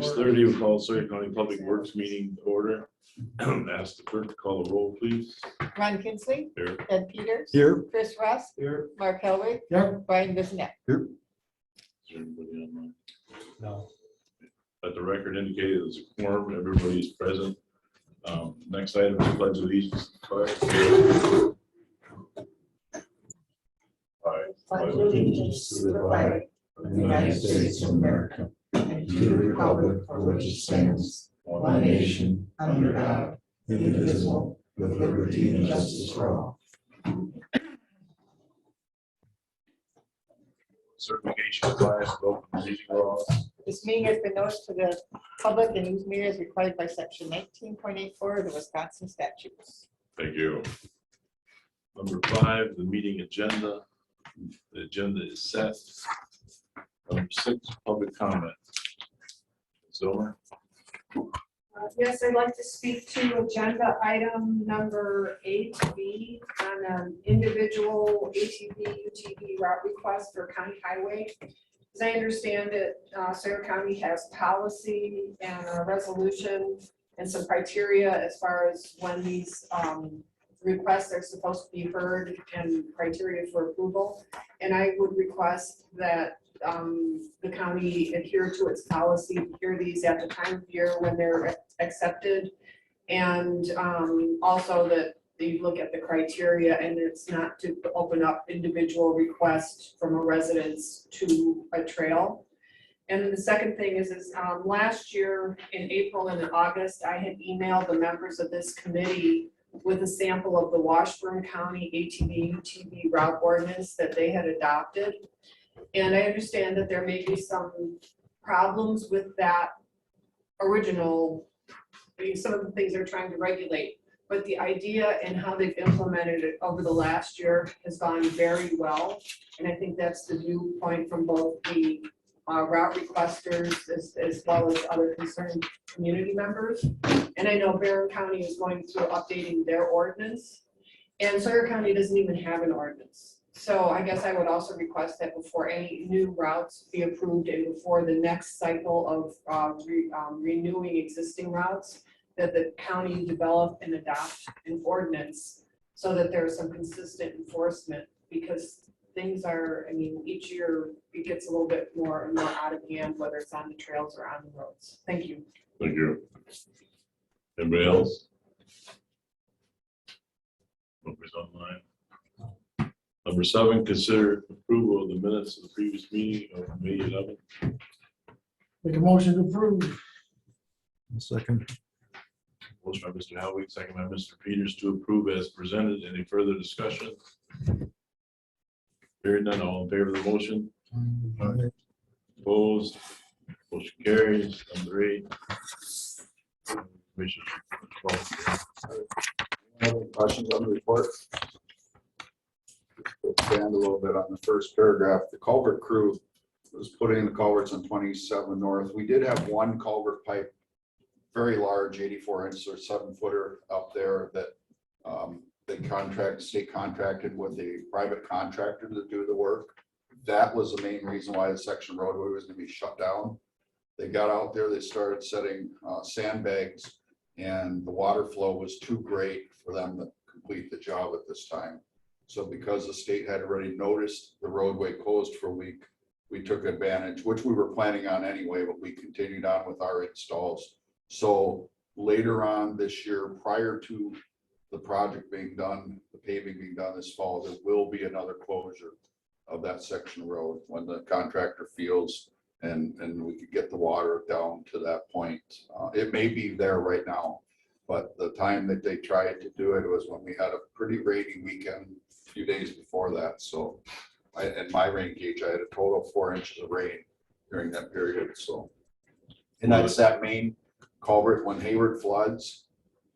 6:30, we'll call Sawyer County Public Works meeting to order. Ask the clerk to call the roll, please. Ron Kinsley. Here. Ed Peters. Here. Chris Ross. Here. Mark Helwig. Here. Brian Bissonnette. Here. Is there anybody online? No. Let the record indicate there's a quorum, everybody's present. Next item is pledge of allegiance. Pledge allegiance to the flag of the United States of America and to the republic for which it stands, one nation, under God, indivisible, with liberty and justice for all. Certification class, open meeting laws. This meeting has been noticed to the public and news media is required by section 19.84 of the Wisconsin statutes. Thank you. Number 5, the meeting agenda. The agenda is set. Number 6, public comment. Zomer. Yes, I'd like to speak to agenda item number 8B on an individual ATV, UTV route request for county highway. As I understand it, Sawyer County has policy and a resolution and some criteria as far as when these requests are supposed to be heard and criteria for approval. And I would request that the county adhere to its policy, to hear these at the time of year when they're accepted. And also that you look at the criteria and it's not to open up individual requests from a residence to a trail. And then the second thing is last year in April and in August, I had emailed the members of this committee with a sample of the Washburn County ATV UTV route ordinance that they had adopted. And I understand that there may be some problems with that original, some of the things they're trying to regulate, but the idea and how they've implemented it over the last year has gone very well. And I think that's the viewpoint from both the route requesters as well as other concerned community members. And I know Barron County is going through updating their ordinance, and Sawyer County doesn't even have an ordinance. So I guess I would also request that before any new routes be approved and before the next cycle of renewing existing routes, that the county develop and adopt an ordinance so that there's some consistent enforcement, because things are, I mean, each year it gets a little bit more and more out of hand, whether it's on the trails or on the roads. Thank you. Thank you. Anybody else? Nobody's online. Number 7, consider approval of the minutes of the previous meeting of May 11th. Make a motion to approve. Second. Motion by Mr. Howard, second by Mr. Peters to approve as presented. Any further discussion? Hearing none, all in favor of the motion? Opposed? Motion carries. Number 8. Commissioner 12. Any questions on the report? Expand a little bit on the first paragraph. The culvert crew was putting the culverts on 27 North. We did have one culvert pipe, very large, 84 inch or 7-footer up there that state contracted with a private contractor to do the work. That was the main reason why the section roadway was going to be shut down. They got out there, they started setting sandbags, and the water flow was too great for them to complete the job at this time. So because the state had already noticed the roadway closed for a week, we took advantage, which we were planning on anyway, but we continued on with our installs. So later on this year, prior to the project being done, the paving being done this fall, there will be another closure of that section of road when the contractor feels and we could get the water down to that point. It may be there right now, but the time that they tried to do it was when we had a pretty rainy weekend a few days before that. So in my rain gauge, I had a total of 4 inches of rain during that period. So, and that's that main culvert when Hayward floods.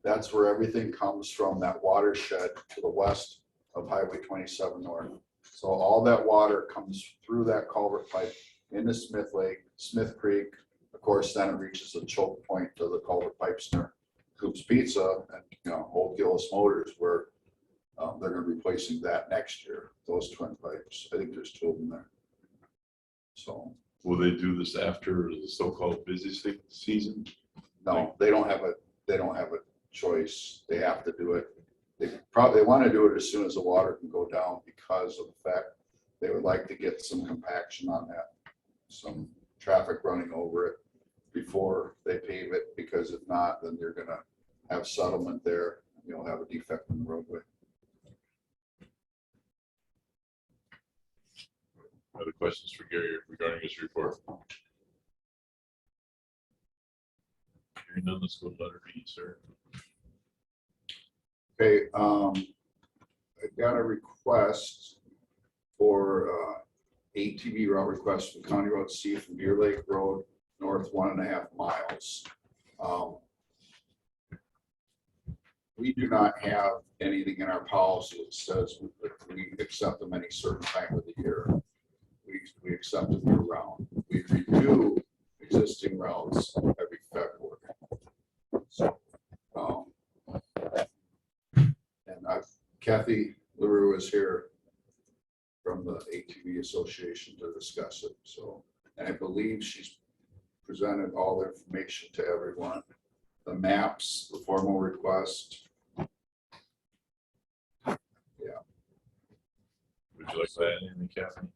That's where everything comes from, that watershed to the west of Highway 27 North. So all that water comes through that culvert pipe into Smith Lake, Smith Creek. Of course, then it reaches the choke point to the culvert pipes near Coop's Pizza and Old Gillis Motors, where they're going to be replacing that next year. Those twin pipes. I think there's 2 of them there. So Will they do this after the so-called busy season? No, they don't have a choice. They have to do it. They want to do it as soon as the water can go down because of the fact they would like to get some compaction on that, some traffic running over it before they pave it, because if not, then you're gonna have settlement there. You'll have a defect in the roadway. Other questions for Gary regarding his report? Hearing none, let's go to letter B, sir. Okay, I got a request for ATV route request from County Road C from Deer Lake Road north 1.5 miles. We do not have anything in our policy that says we accept them any certain time of the year. We accept them year round. We review existing routes every February. So, and Kathy LaRue is here from the ATV Association to discuss it. So, and I believe she's presented all the information to everyone. The maps, the formal request. Yeah. Would you like to add anything, Kathy?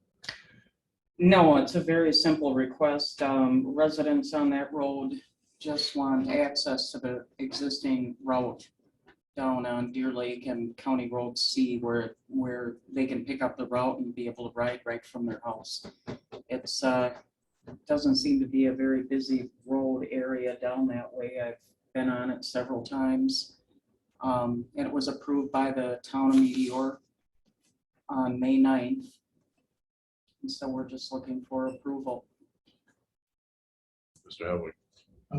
No, it's a very simple request. Residents on that road just want access to the existing route down on Deer Lake and County Road C, where they can pick up the route and be able to ride right from their house. It's doesn't seem to be a very busy road area down that way. I've been on it several times. And it was approved by the town of Meteor on May 9th. And so we're just looking for approval. Mr. Howard?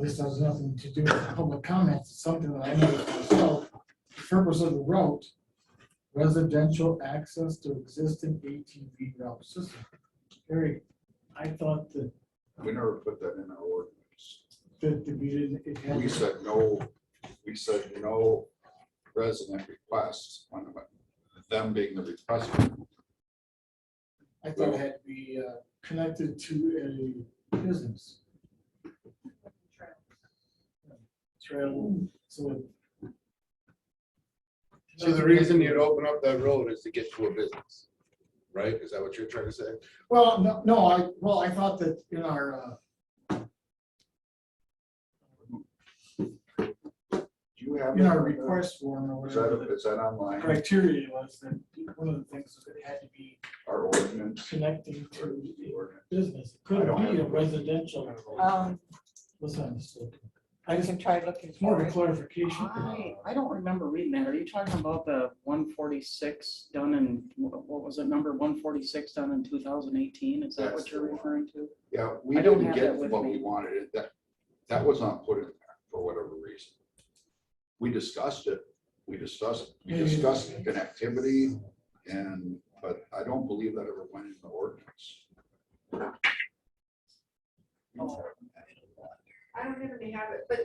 This has nothing to do with public comments. It's something that I noticed myself. The purpose of the route, residential access to existing ATV route system. Harry, I thought that We never put that in our ordinance. it had. We said no resident requests, them being the requester. I thought it had to be connected to a business. Trail, so. So the reason you'd open up that road is to get to a business, right? Is that what you're trying to say? Well, no, I thought that in our, Do you have? in our request form or Is whatever, that, is that online? the criteria was that one of the things is that it had to be Our ordinance? connecting to The ordinance. the business. It I couldn't don't be a have it. residential. What's that? I can try looking It's more for of a it. clarification. I don't remember reading that. Are you talking about the 146 done in, what was it, number 146 done in 2018? Is that That's what you're the one. referring to? Yeah, we I don't didn't have get that with what me. we wanted. That was not put in there for whatever reason. We discussed it. We discussed connectivity but I don't believe that ever went in the ordinance. I don't have any habit, but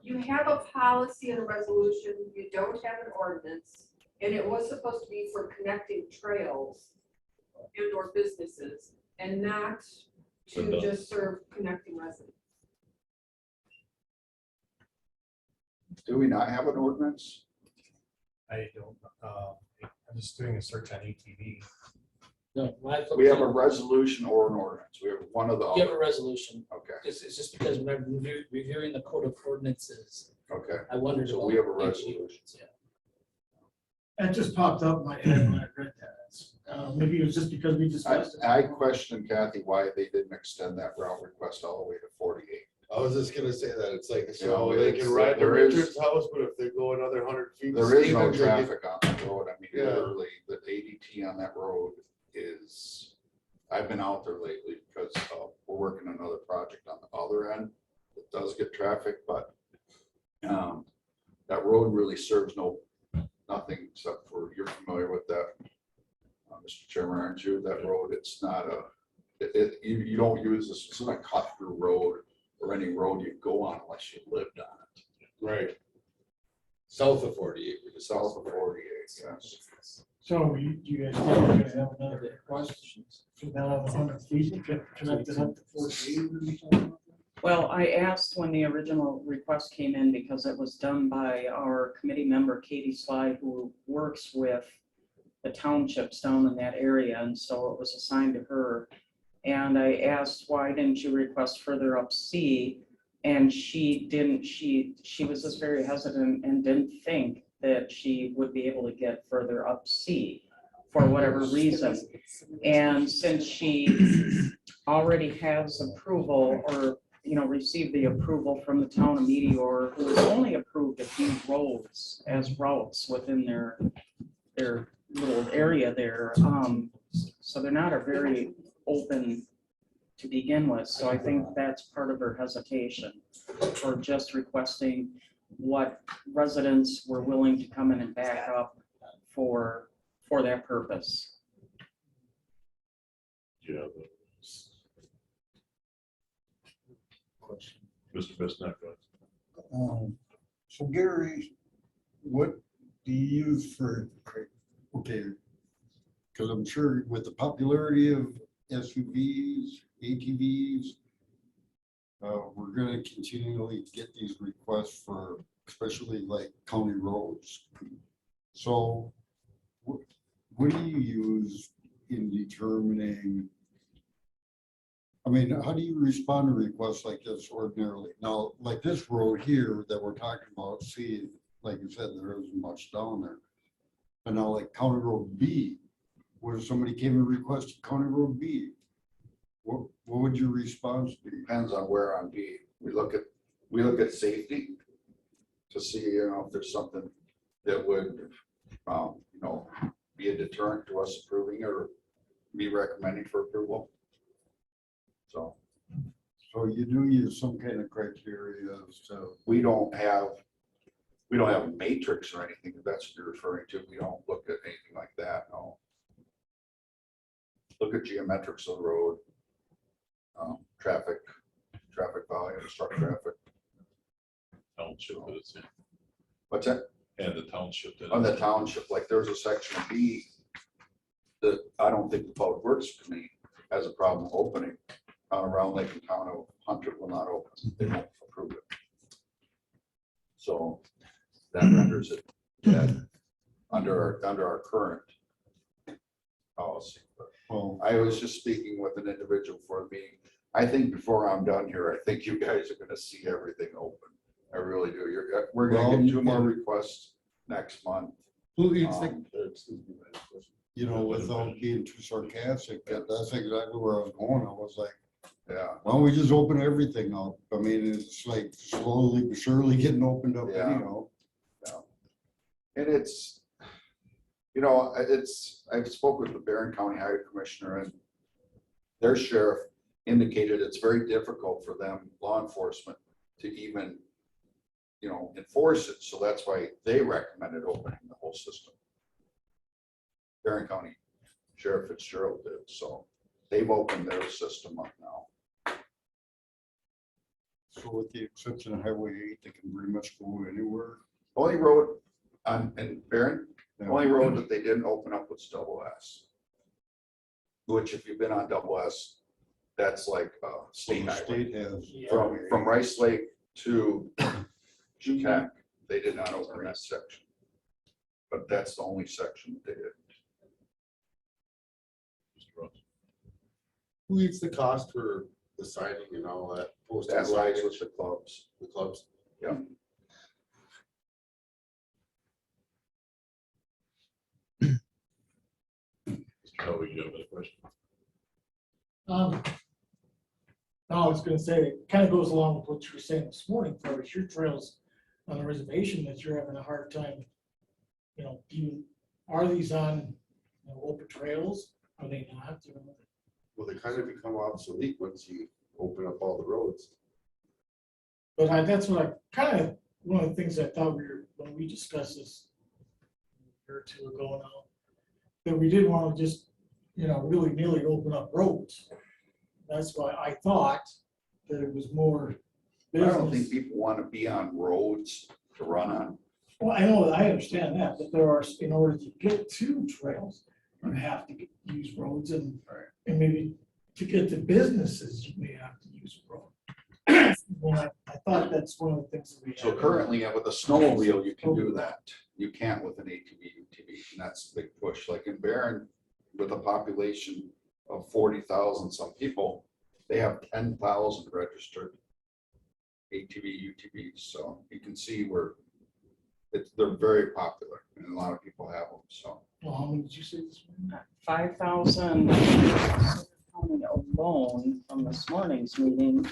you have a policy and a resolution, you don't have an ordinance, and it was supposed to be for connecting trails and or businesses, and not to just serve connecting residents. Do we not have an ordinance? I don't, I'm just doing a search on ATV. No, We have a resolution or an ordinance. We have one of the You have a other. resolution. Okay, It's just because when I'm reviewing the code of ordinances, okay. I wondered. So about we have a ATV. resolution. Yeah. It just popped up in my head when I read that. Maybe it was just because we discussed it. I questioned Kathy why they didn't extend that route request all the way to 48. I was just gonna say that. It's like, You so know, they it's can like ride to there is- Richard's house, but if they go another 100 feet. There is no speeding, they get- traffic on that road. I mean, Yeah. literally, the ADT on that road is, I've been out there lately because we're working on another project on the other end. It does get traffic, but that road really serves nothing except for, you're familiar with that, Mr. Chairman, aren't you? That road, it's not you don't use this, it's not a cut through road or any road you go on unless you lived on it. Right. South of 48. South of 48, yes. So you guys think we're gonna have another request now have 100 feet, connected up to 48 or something. Well, I asked when the original request came in because it was done by our committee member, Katie Sly, who works with the townships down in that area, and so it was assigned to her. And I asked, why didn't you request further up C? And she didn't, she was just very hesitant and didn't think that she would be able to get further up C for whatever reason. And since she already has approval or, you know, received the approval from the town of Meteor, who has only approved a few roads as routes within their little area there. So they're not a very open to begin with. So I think that's part of her hesitation for just requesting what residents were willing to come in and back up for that purpose. Yeah. Question. Mr. Bestnak. So Gary, what do you use for, okay, because I'm sure with the popularity of SUVs, ATVs, we're gonna continually get these requests for, especially like county roads. So what do you use in determining, I mean, how do you respond to requests like this ordinarily? Now, like this road here that we're talking about, see, like you said, there isn't much down there. But now like County Road B, where somebody came and requested County Road B, what would your response be? Depends on where on B. We look at safety to see, you know, if there's something that would, you know, be a deterrent to us approving or be recommending for approval. So You do use some kind of criteria as to, we don't have a matrix or anything, if that's what you're referring to. We don't look at anything like that, no. Look at geometrics of the road, traffic volume, truck traffic. Township that it's in, What's that? and the township that. On the it's in. township, like there's a section of B that I don't think the Public Works Committee has a problem opening. Around Lake and Town of Hunter will not open, they won't approve it. So that renders it dead under our current policy. But well, I was just speaking with an individual for a meeting. I think before I'm done here, I think you guys are gonna see everything open. I really do. We're gonna get 2 more requests next month. you know, without being too sarcastic, that's exactly where I was going. I was like, Yeah, why don't we just open everything up? I mean, it's like slowly but surely getting opened up Yeah. anyhow. and it's, you know, I spoke with the Barron County Highway Commissioner, and their sheriff indicated it's very difficult for them, law enforcement, to even, you know, enforce it. So that's why they recommended opening the whole system. Barron County Sheriff Fitzgerald did, so they've opened their system up now. So with the exception of Highway 8, they can pretty much go anywhere. Only road in Barron, the only road that they didn't open up was Double S. Which if you've been on Double S, that's like state The highway. state has. From Rice Lake to Jucat, they did not open that section. But that's the only section that they did. Mr. Ross. Who eats the cost for the signing and all that? Posting That lies signage, with the clubs. the clubs? Yeah. Mr. Kelly, you have a question? No, I was gonna say, it kind of goes along with what you were saying this morning, for your trails on the reservation that you're having a hard time, you know, are these on, you know, open trails? Are they not? You know? Well, they kind of become obsolete once you open up all the roads. But that's what I kind of, one of the things I thought when we discussed this a year or two ago now, that we didn't want to just, you know, really nearly open up roads. That's why I thought that it was more I don't think business. people want to be on roads to run on. Well, I know, I understand that, but there are, in order to get to trails, gonna have to use roads and maybe to get to businesses, you may have to use a road. Well, I thought that's one of the things that we. So had. currently, with a snowmobile, you can do that. You can't with an ATV, UTV, and that's a big push. Like in Barron, with a population of 40,000 some people, they have 10,000 registered ATV, UTVs. So you can see where they're very popular and a lot of people have them. So Well, how many did you say this morning? 5,000 alone from this morning's meeting.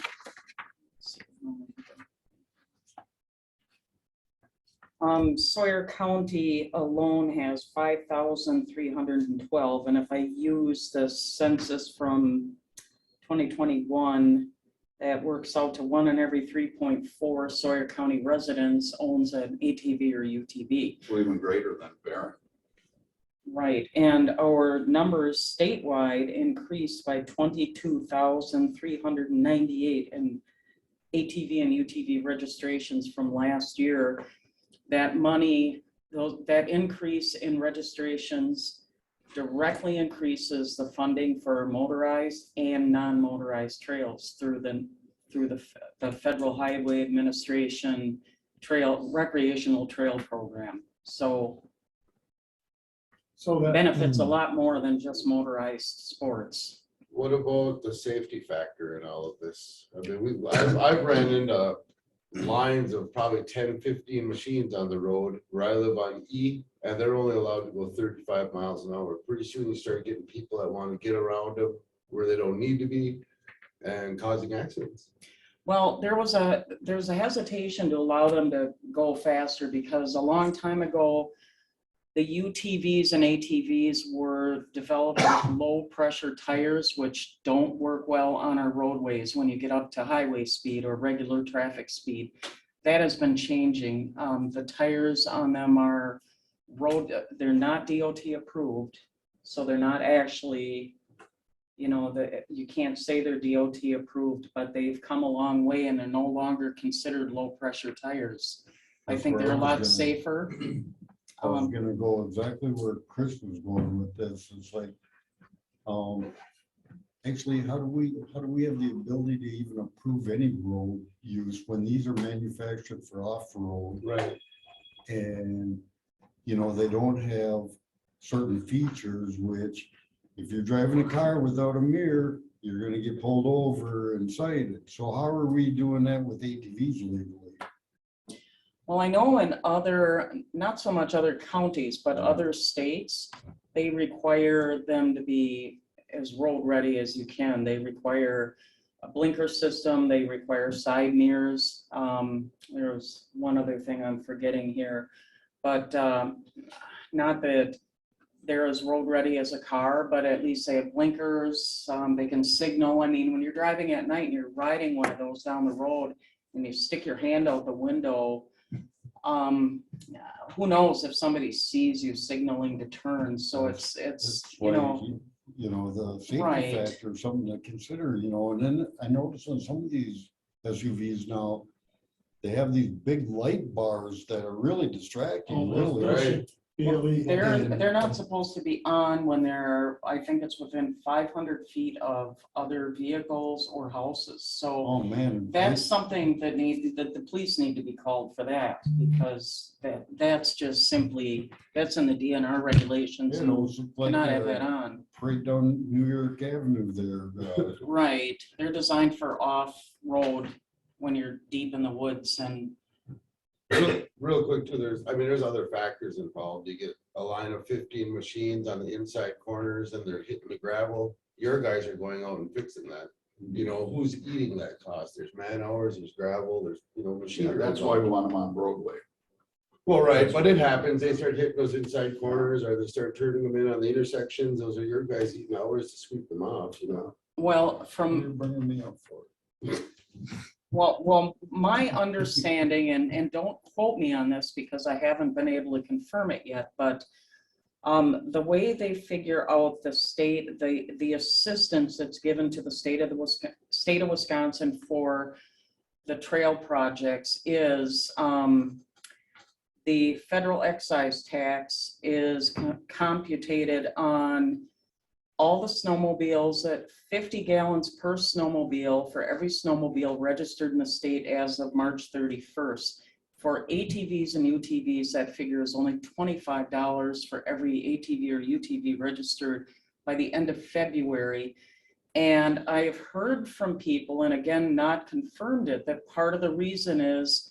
Sawyer County alone has 5,312, and if I use the census from 2021, that works out to 1 in every 3.4 Sawyer County residents owns an ATV or UTV. so even greater than Barron. Right, and our numbers statewide increased by 22,398 in ATV and UTV registrations from last year. That money, that increase in registrations directly increases the funding for motorized and non-motorized trails through the Federal Highway Administration recreational trail program. So that benefits a lot more than just motorized sports. What about the safety factor in all of this? I mean, I've ran into lines of probably 10, 15 machines on the road where I live on E, and they're only allowed to go 35 miles an hour. Pretty soon you start getting people that want to get around them where they don't need to be and causing accidents. Well, there's a hesitation to allow them to go faster because a long time ago, the UTVs and ATVs were developed with low pressure tires, which don't work well on our roadways when you get up to highway speed or regular traffic speed. That has been changing. The tires on them are they're not DOT approved. So they're not actually, you can't say they're DOT approved, but they've come a long way and they're no longer considered low pressure tires. I think they're a lot safer. I was gonna go exactly where Chris was going with this. It's like, actually, how do we have the ability to even approve any road use when these are manufactured for off-road? Right. And, they don't have certain features, which if you're driving a car without a mirror, you're gonna get pulled over and cited. So how are we doing that with ATVs legally? Well, I know in not so much other counties, but other states, they require them to be as road ready as you can. They require a blinker system, they require side mirrors. There's one other thing I'm forgetting here, but not that they're as road ready as a car, but at least they have blinkers, they can signal. I mean, when you're driving at night and you're riding one of those down the road and you stick your hand out the window, who knows if somebody sees you signaling to turn. So it's The safety Right. factor is something to consider, and then I noticed on some of these SUVs now, they have these big light bars that are really distracting, really. Right. Be illegal. they're not supposed to be on when I think it's within 500 feet of other vehicles or houses. So Oh, man. that's something that the police need to be called for that, because that's just simply, that's in the DNR regulations and It's like cannot have that on. parade down New York Avenue there. Right, they're designed for off-road when you're deep in the woods and Real quick too, there's other factors involved. You get a line of 15 machines on the inside corners and they're hitting the gravel. Your guys are going out and fixing that. Who's eating that cost? There's man hours, there's gravel, there's, machinery. That's why we want them on roadway. Well, right, but it happens. They start hitting those inside corners or they start turning them in on the intersections. Those are your guys eating hours to sweep them off, well, You're bringing me up for it. Well, my understanding, and don't quote me on this because I haven't been able to confirm it yet, but the way they figure out the assistance that's given to the state of Wisconsin for the trail projects is the federal excise tax is computed on all the snowmobiles at 50 gallons per snowmobile for every snowmobile registered in the state as of March 31st. For ATVs and UTVs, that figure is only $25 for every ATV or UTV registered by the end of February. And I've heard from people, and again, not confirmed it, that part of the reason is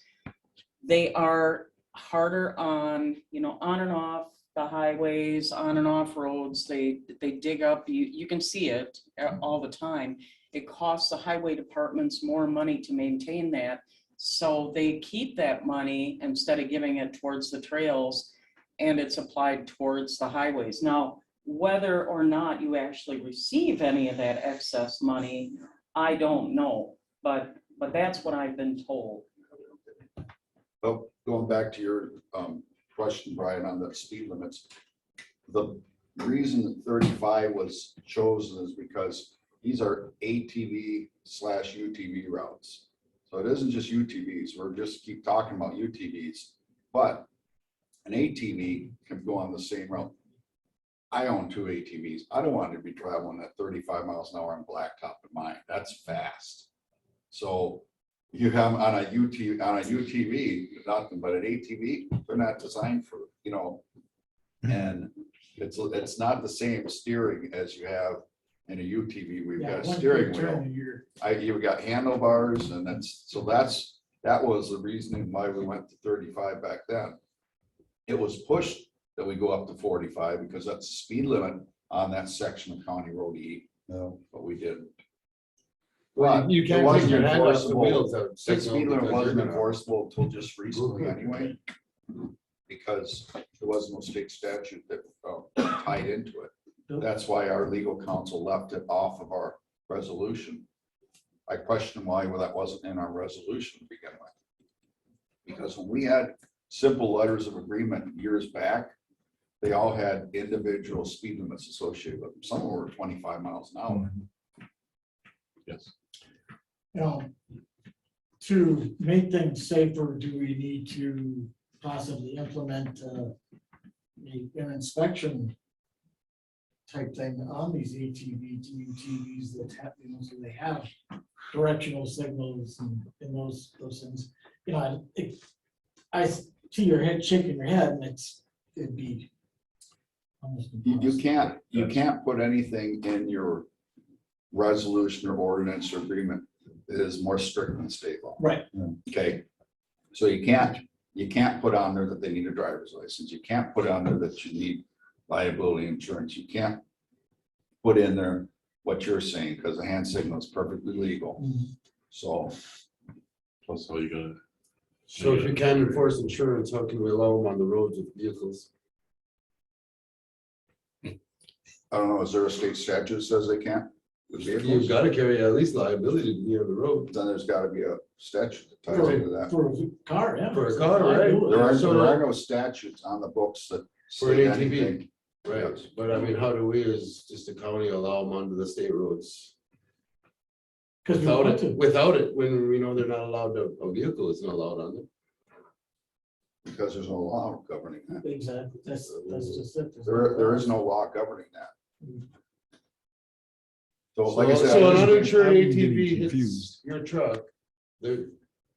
they are harder on, on and off the highways, on and off roads. They dig up, you can see it all the time. It costs the highway departments more money to maintain that. So they keep that money instead of giving it towards the trails, and it's applied towards the highways. Now, whether or not you actually receive any of that excess money, I don't know, but that's what I've been told. Well, going back to your question, Brian, on the speed limits, the reason that 35 was chosen is because these are ATV/UTV routes. So it isn't just UTVs. We're just keep talking about UTVs, but an ATV can go on the same route. I own 2 ATVs. I don't want to be traveling at 35 miles an hour on blacktop in mine. That's fast. So you have on a UTV, nothing, but an ATV, they're not designed for, and it's not the same steering as you have in a UTV. We've got a steering wheel. You've got handlebars, and that was the reasoning why we went to 35 back then. It was pushed that we go up to 45 because that's the speed limit on that section of County Road E. No, but we didn't. Well, you can't take your hand off the wheels. That speed limit wasn't enforceable until just recently anyway, because there was no state statute that tied into it. That's why our legal counsel left it off of our resolution. I question why that wasn't in our resolution to begin with. Because when we had simple letters of agreement years back, they all had individual speed limits associated with them. Some were 25 miles an hour. Yes. To make things safer, do we need to possibly implement an inspection type thing on these ATV to UTVs that have, so they have directional signals and those things. I see your head shaking your head, and it'd be almost impossible. You can't put anything in your resolution or ordinance or agreement that is more strict than state law. Right. Okay. So you can't put on there that they need a driver's license. You can't put on there that you need liability insurance. You can't put in there what you're saying, because the hand signal is perfectly legal. So Plus, how you gonna? So if you can't enforce insurance, how can we allow them on the roads with vehicles? I don't know, is there a state statute that says they can't? with vehicles? You've got to carry at least liability to be on the road. Then there's got to be a statute that ties into that. For a car, yeah. For a car, right? There So- are no statutes on the books that For an say ATV. anything. Right, Yes. but I mean, how do we as just a county allow them onto the state roads? Because we Without want to. it, without it, when we know they're not allowed to, a vehicle isn't allowed on them. Because there's no law governing that. Exactly, that's just it. There is no law governing that. So So like I said, so I an just- uninsured I'm getting ATV hits confused. your truck, there,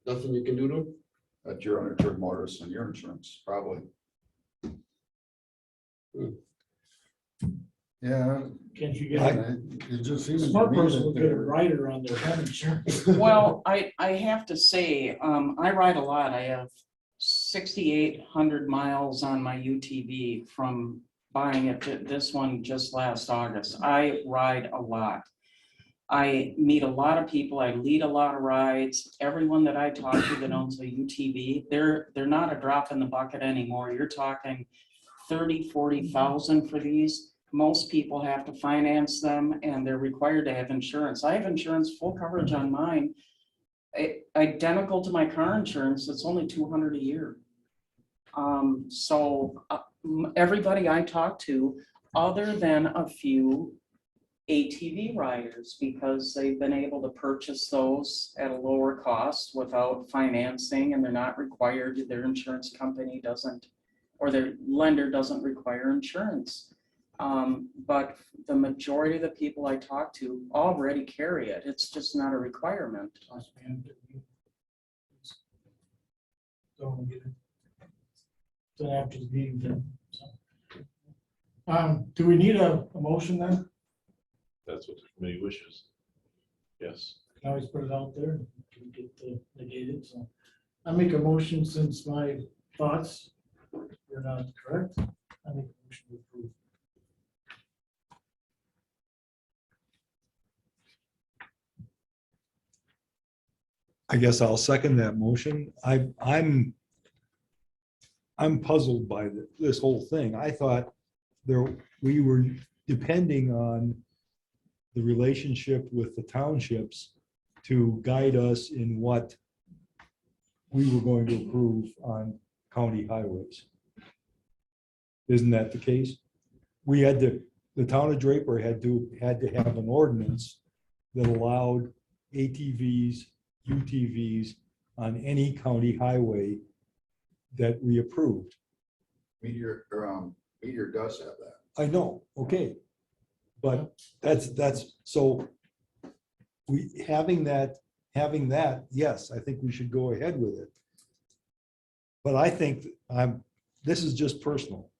nothing you can do to them? that you're uninsured motorist and your insurance, probably. Yeah. Can't you I- get, It just seems. to smart me person that will get a they're- rider on their home insurance. Well, I have to say, I ride a lot. I have 6,800 miles on my UTV from buying it to this one just last August. I ride a lot. I meet a lot of people. I lead a lot of rides. Everyone that I talk to that owns a UTV, they're not a drop in the bucket anymore. You're talking 30, 40,000 for these. Most people have to finance them, and they're required to have insurance. I have insurance, full coverage on mine, identical to my car insurance. It's only $200 a year. So everybody I talk to, other than a few ATV riders because they've been able to purchase those at a lower cost without financing, and they're not required, their insurance company doesn't, or their lender doesn't require insurance. But the majority of the people I talk to already carry it. It's just not a requirement. Don't get it. Then after the meeting, then. So. Do we need a motion then? That's what the committee wishes. Yes. Can always put it out there to get negated, so. I make a motion since my thoughts were not correct. I make a motion to approve. I guess I'll second that motion. I'm puzzled by this whole thing. I thought we were depending on the relationship with the townships to guide us in what we were going to approve on county highways. Isn't that the case? We had the town of Draper had to have an ordinance that allowed ATVs, UTVs on any county highway that we approved. Meteor does have that. I know, okay. But that's, so we, having that, yes, I think we should go ahead with it. But I think this is just personal.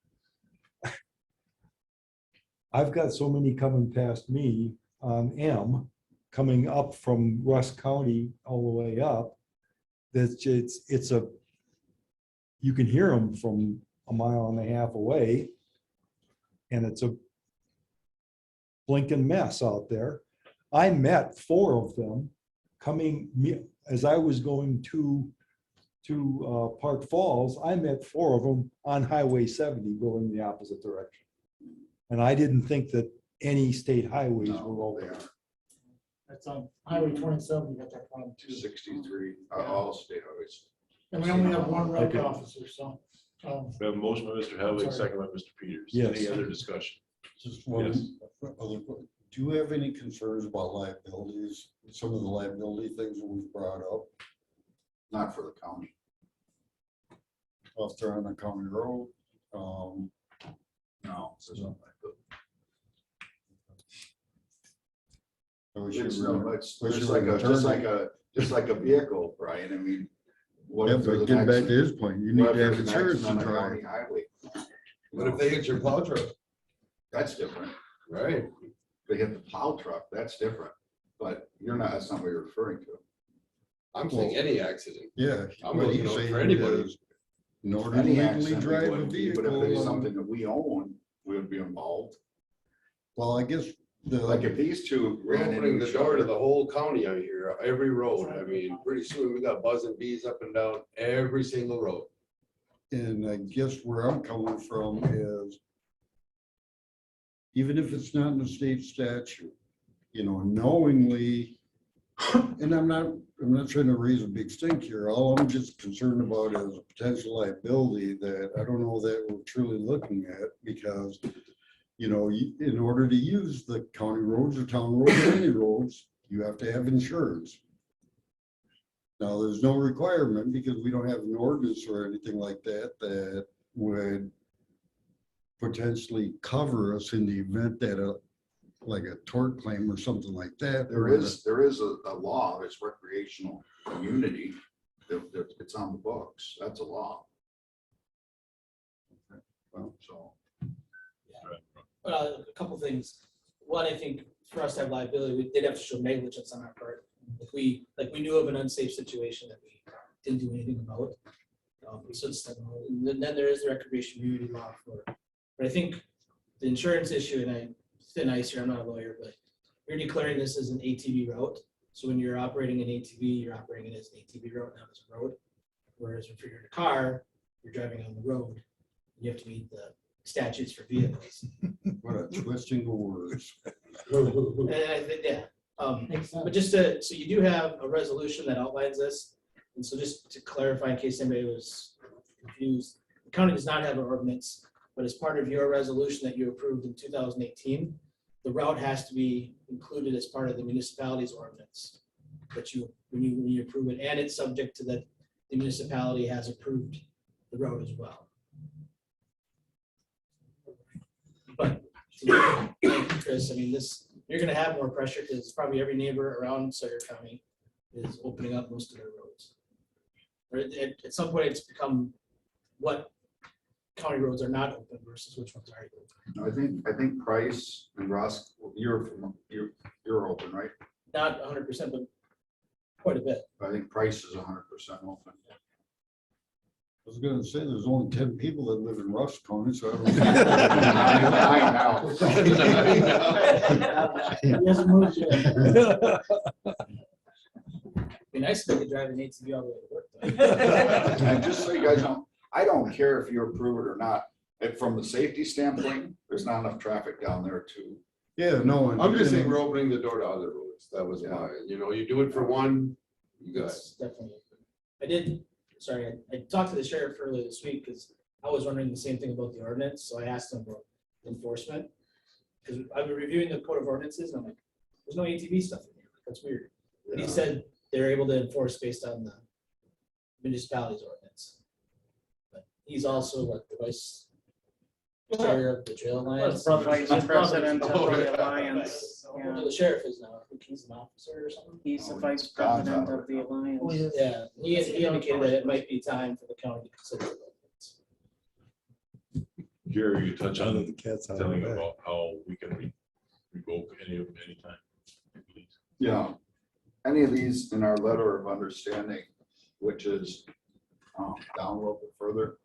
I've got so many coming past me on M, coming up from Russ County all the way up, that you can hear them from a mile and a half away. And it's a blinking mess out there. I met 4 of them coming, as I was going to Park Falls, I met 4 of them on Highway 70 going the opposite direction. And I didn't think that any state highways were open. That's on Highway 27, you got that problem too. 63, all state highways. And we only have one rec Okay. officer, so. We have a motion by Mr. Helwig, second by Mr. Peters. Yes. Any other discussion? Just one Yes. other, do you have any concerns about liabilities, some of the liability things that we've brought up Not for the county. off there on the county road? No. It's just we should It's really- we should just like a vehicle, Brian. I mean. what Yeah, if there's but an getting back to accident- his point, you what need if to have there's an insurance accident to on a drive. county highway? What if they hit your plow truck? That's different. Right. They hit the plow truck, that's different. But that's not what you're referring to. I'm saying any accident. Yeah. I'm what looking he's out for saying anybody. is, in order to Any legally accident we drive a wouldn't be, but if there's vehicle, something that we own, we would be involved. well, I guess Like if these two We're ran opening into the each door to other. the whole county out here, every road. I mean, pretty soon we got buzzing bees up and down every single road. and I guess where I'm coming from is, even if it's not in the state statute, knowingly, and I'm not trying to raise a big stink here. All I'm just concerned about is a potential liability that I don't know that we're truly looking at, because, in order to use the county roads or town roads or any roads, you have to have insurance. Now, there's no requirement because we don't have an ordinance or anything like that that would potentially cover us in the event that like a tort claim or something like that. There is a law, it's recreational immunity. It's on the books. That's a law. Well, So. A couple things. One, I think for us to have liability, we did have to show negligence on our part. If we knew of an unsafe situation that we didn't do anything about. So it's, and then there is the recreation immunity law for, but I think the insurance issue, and thin ice here, I'm not a lawyer, but you're declaring this as an ATV route. So when you're operating an ATV, you're operating it as an ATV route, not as a road. Whereas if you're in a car, you're driving on the road, you have to meet the statutes for vehicles. what a twisting of words. And I think, yeah. Makes sense. But so you do have a resolution that outlines this. And so just to clarify, in case anybody was confused, the county does not have an ordinance, but as part of your resolution that you approved in 2018, the route has to be included as part of the municipality's ordinance. That you, when you approve it, and it's subject to that the municipality has approved the road as well. But, like Chris, I mean, you're gonna have more pressure because probably every neighbor around Sawyer County is opening up most of their roads. Or at some point, it's become what county roads are not open versus which ones are open. I think Price and Ross, you're open, right? Not 100%, but quite a bit. I think Price is 100% open. I was gonna say, there's only 10 people that live in Rush County, so I don't. Yes, move to- Be nice if they could drive an ATV all the way to work. though. And just so you guys know, I don't care if you approve it or not. If from the safety standpoint, there's not enough traffic down there to. Yeah, no. I'm just saying we're opening the door to other roads. That was Yeah. mine. You know, you do it for one, you got it. It's definitely. I talked to the sheriff earlier this week because I was wondering the same thing about the ordinance, so I asked him about enforcement. Because I've been reviewing the code of ordinances and I'm like, there's no ATV stuff in here, that's weird. And he Yeah. said they're able to enforce based on the municipality's ordinance. But he's also what, the vice chair of the Trail Alliance. The vice president of the alliance. Well, the sheriff is now, I think he's an officer or something. He's the vice president of the alliance. Yeah, he indicated that it might be time for the county to consider it. Gary, you touch on The cat's out of the telling bag. about how we can revoke anytime. Yeah, any of these in our letter of understanding, which is down a little bit further,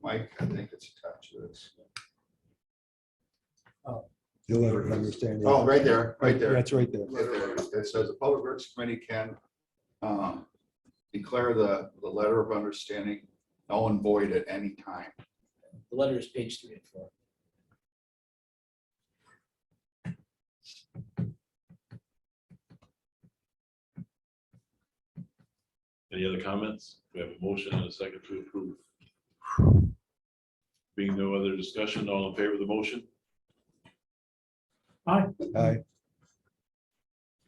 Mike, I think it's attached to this. You'll let her understand. Oh, right there, right there. That's right there. It says the Public Works Committee can declare the letter of understanding null and void at any time. The letter is page 3 and 4. Any other comments? We have a motion and a second to approve. Being no other discussion, all in favor of the motion? Aye.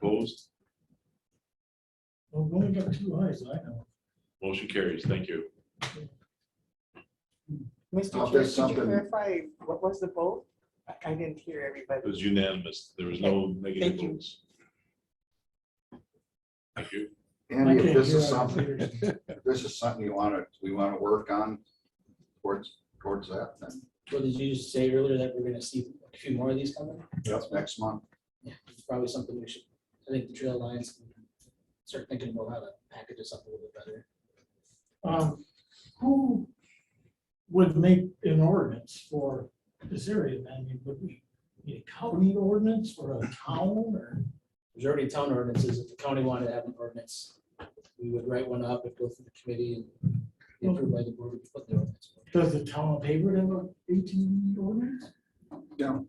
Opposed? Well, we only got 2 eyes, I know. Motion carries. Thank you. Mr. Chair, There's could you something- clarify what was the vote? I didn't hear It everybody. was unanimous. There was no negative Thank you. votes. Thank you. Andy, if I this can't is hear out something, here. if this is something we want to work on towards that, then What did you just say earlier that we're gonna see a few more of these coming? next month. Yeah, it's probably something we should, I think the Trail Alliance can start thinking about how to package this up a little bit better. Who would make an ordinance for this area? I mean, would we need a county ordinance for a town or? There's already town ordinances. If the county wanted to have an ordinance, we would write one up and go through the committee and be approved by the board. We put the ordinance. Does the town of Hayward have an ATV ordinance? Yeah.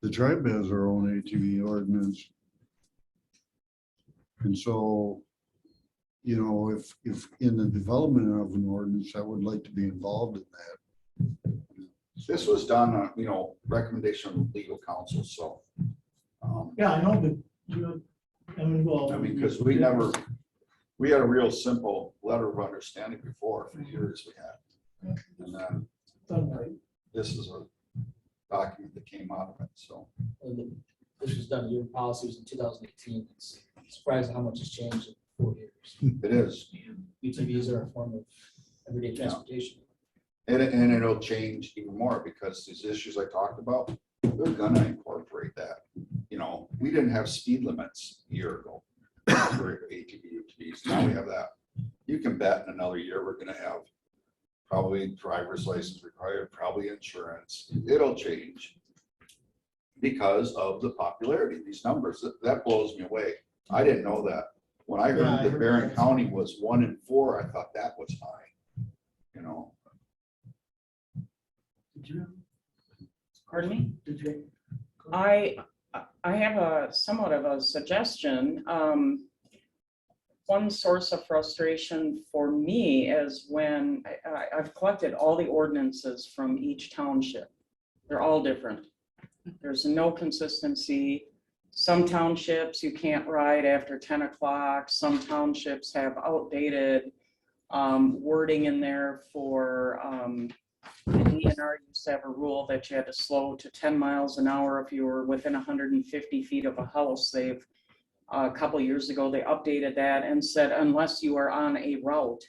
The tribe has their own ATV ordinance. And so, you know, if in the development of an ordinance, I would like to be involved in that. This was done on, recommendation of legal counsel, so. Yeah, I know, but you, I mean, well. I mean, because we had a real simple letter of understanding before, for years we had. And then Done right. this is a document that came out of it, so. This was done, your policy was in 2018. It's surprising how much has changed in 4 years. It is. UTVs are a form of everyday transportation. And it'll change even more because these issues I talked about, they're gonna incorporate that. We didn't have speed limits a year ago for ATVs. Now we have that. You can bet in another year, we're gonna have probably driver's license required, probably insurance. It'll change because of the popularity of these numbers. That blows me away. I didn't know that. When I Yeah, heard I that heard Barron that. County was 1 in 4, I thought that was high. Did you? Pardon me? Did you? I have a somewhat of a suggestion. One source of frustration for me is when I've collected all the ordinances from each township. They're all different. There's no consistency. Some townships you can't ride after 10 o'clock. Some townships have outdated wording in there for, DNR used to have a rule that you had to slow to 10 miles an hour if you were within 150 feet of a house. They've, a couple years ago, they updated that and said, unless you are on a route.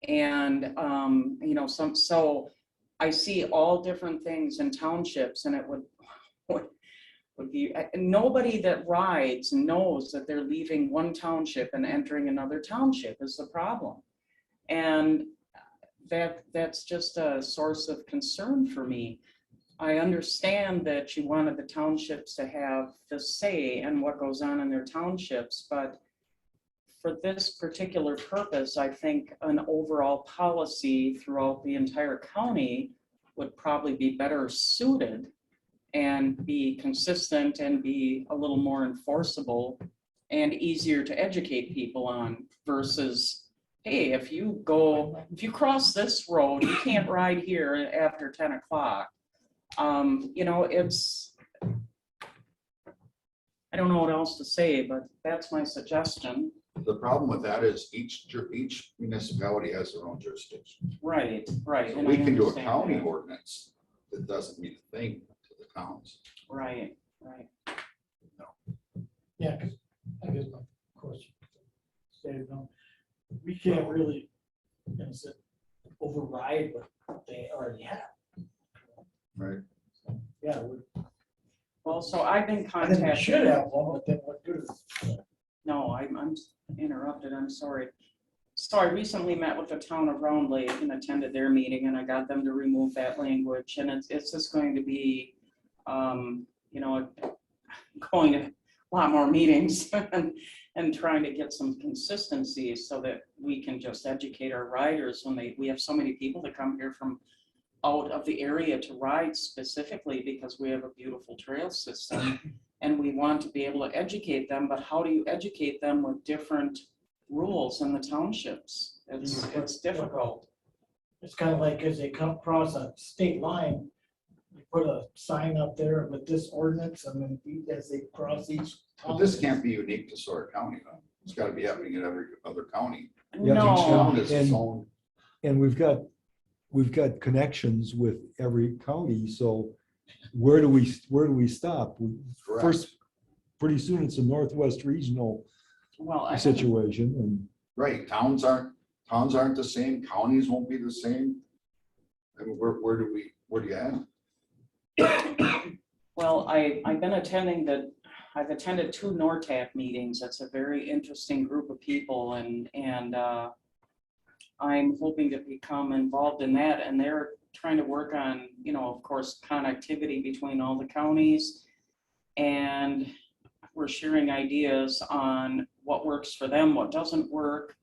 And, so I see all different things in townships, and it would be, nobody that rides knows that they're leaving one township and entering another township is the problem. And that's just a source of concern for me. I understand that you wanted the townships to have the say in what goes on in their townships, but for this particular purpose, I think an overall policy throughout the entire county would probably be better suited and be consistent and be a little more enforceable and easier to educate people on versus, hey, if you cross this road, you can't ride here after 10 o'clock. It's, I don't know what else to say, but that's my suggestion. The problem with that is each municipality has their own jurisdiction. Right. So and we I can do a understand county that. ordinance that doesn't mean a thing to the towns. Right. Yeah, because I guess my question, we can't really, override what they already have. Right. Yeah, Well, so I've been I think we contacted. should have one, but then what good is it? No, I'm interrupted, I'm sorry. So I recently met with the town of Round Lake and attended their meeting, and I got them to remove that language, and it's just going to be, going to a lot more meetings and trying to get some consistency so that we can just educate our riders when we have so many people that come here from out of the area to ride specifically because we have a beautiful trail system. And we want to be able to educate them, but how do you educate them with different rules in the townships? It's difficult. It's kind of like as they come across a state line, you put a sign up there with this ordinance, and then as they cross each. But this can't be unique to Sawyer County, though. It's gotta be happening in every other county. Yeah, Each No, town is its own. And we've got connections with every county, so where do we stop? Correct. First, pretty soon it's a Northwest regional well, situation, and Right, towns aren't the same, counties won't be the same. I mean, where do you have? well, I've attended 2 NORTAC meetings. That's a very interesting group of people, and I'm hoping to become involved in that, and they're trying to work on, of course, connectivity between all the counties. And we're sharing ideas on what works for them, what doesn't work.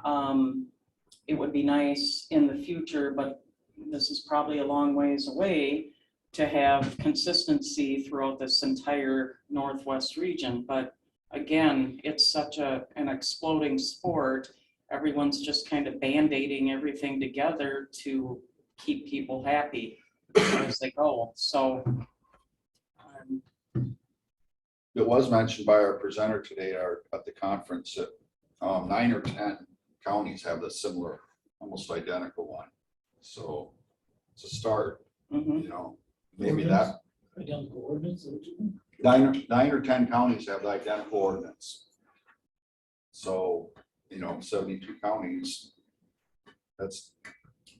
It would be nice in the future, but this is probably a long ways away, to have consistency throughout this entire Northwest region. But again, it's such an exploding sport. Everyone's just kind of band-aiding everything together to keep people happy as they go. So It was mentioned by our presenter today at the conference that 9 or 10 counties have a similar, almost identical one. So it's a start, maybe that. Identical ordinance, is what you mean? 9 or 10 counties have the identical ordinance. So, 72 counties, that's,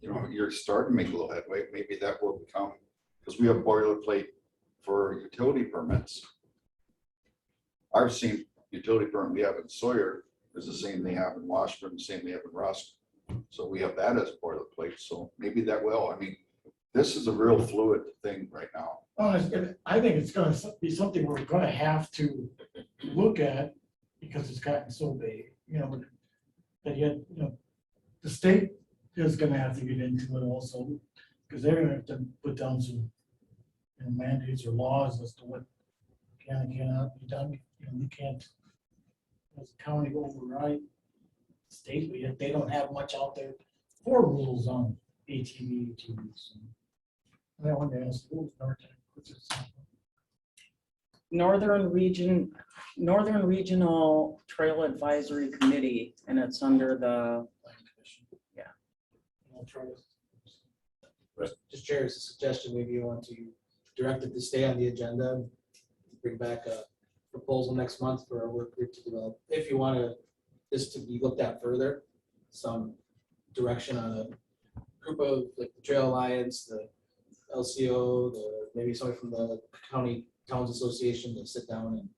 you're starting to make a little headway. Maybe that will become, because we have boilerplate for utility permits. I've seen utility permit we have in Sawyer is the same they have in Washburn, the same they have in Rusk. So we have that as boilerplate. So maybe that will. I mean, this is a real fluid thing right now. I think it's gonna be something we're gonna have to look at because it's gotten so big, but yet, the state is gonna have to get into it also, because they're gonna have to put down some mandates or laws as to what can and cannot be done. You can't, as a county, override state, but yet they don't have much out there for rules on ATVs. I wanted to ask, what was our Northern Regional Trail Advisory Committee, and it's under the, Just Chair, as a suggestion, maybe you want to direct it to stay on the agenda, bring back a proposal next month for a work group to develop. If you want this to be looked at further, some direction on a group of like the Trail Alliance, the LCO, maybe somebody from the County Towns Association to sit down and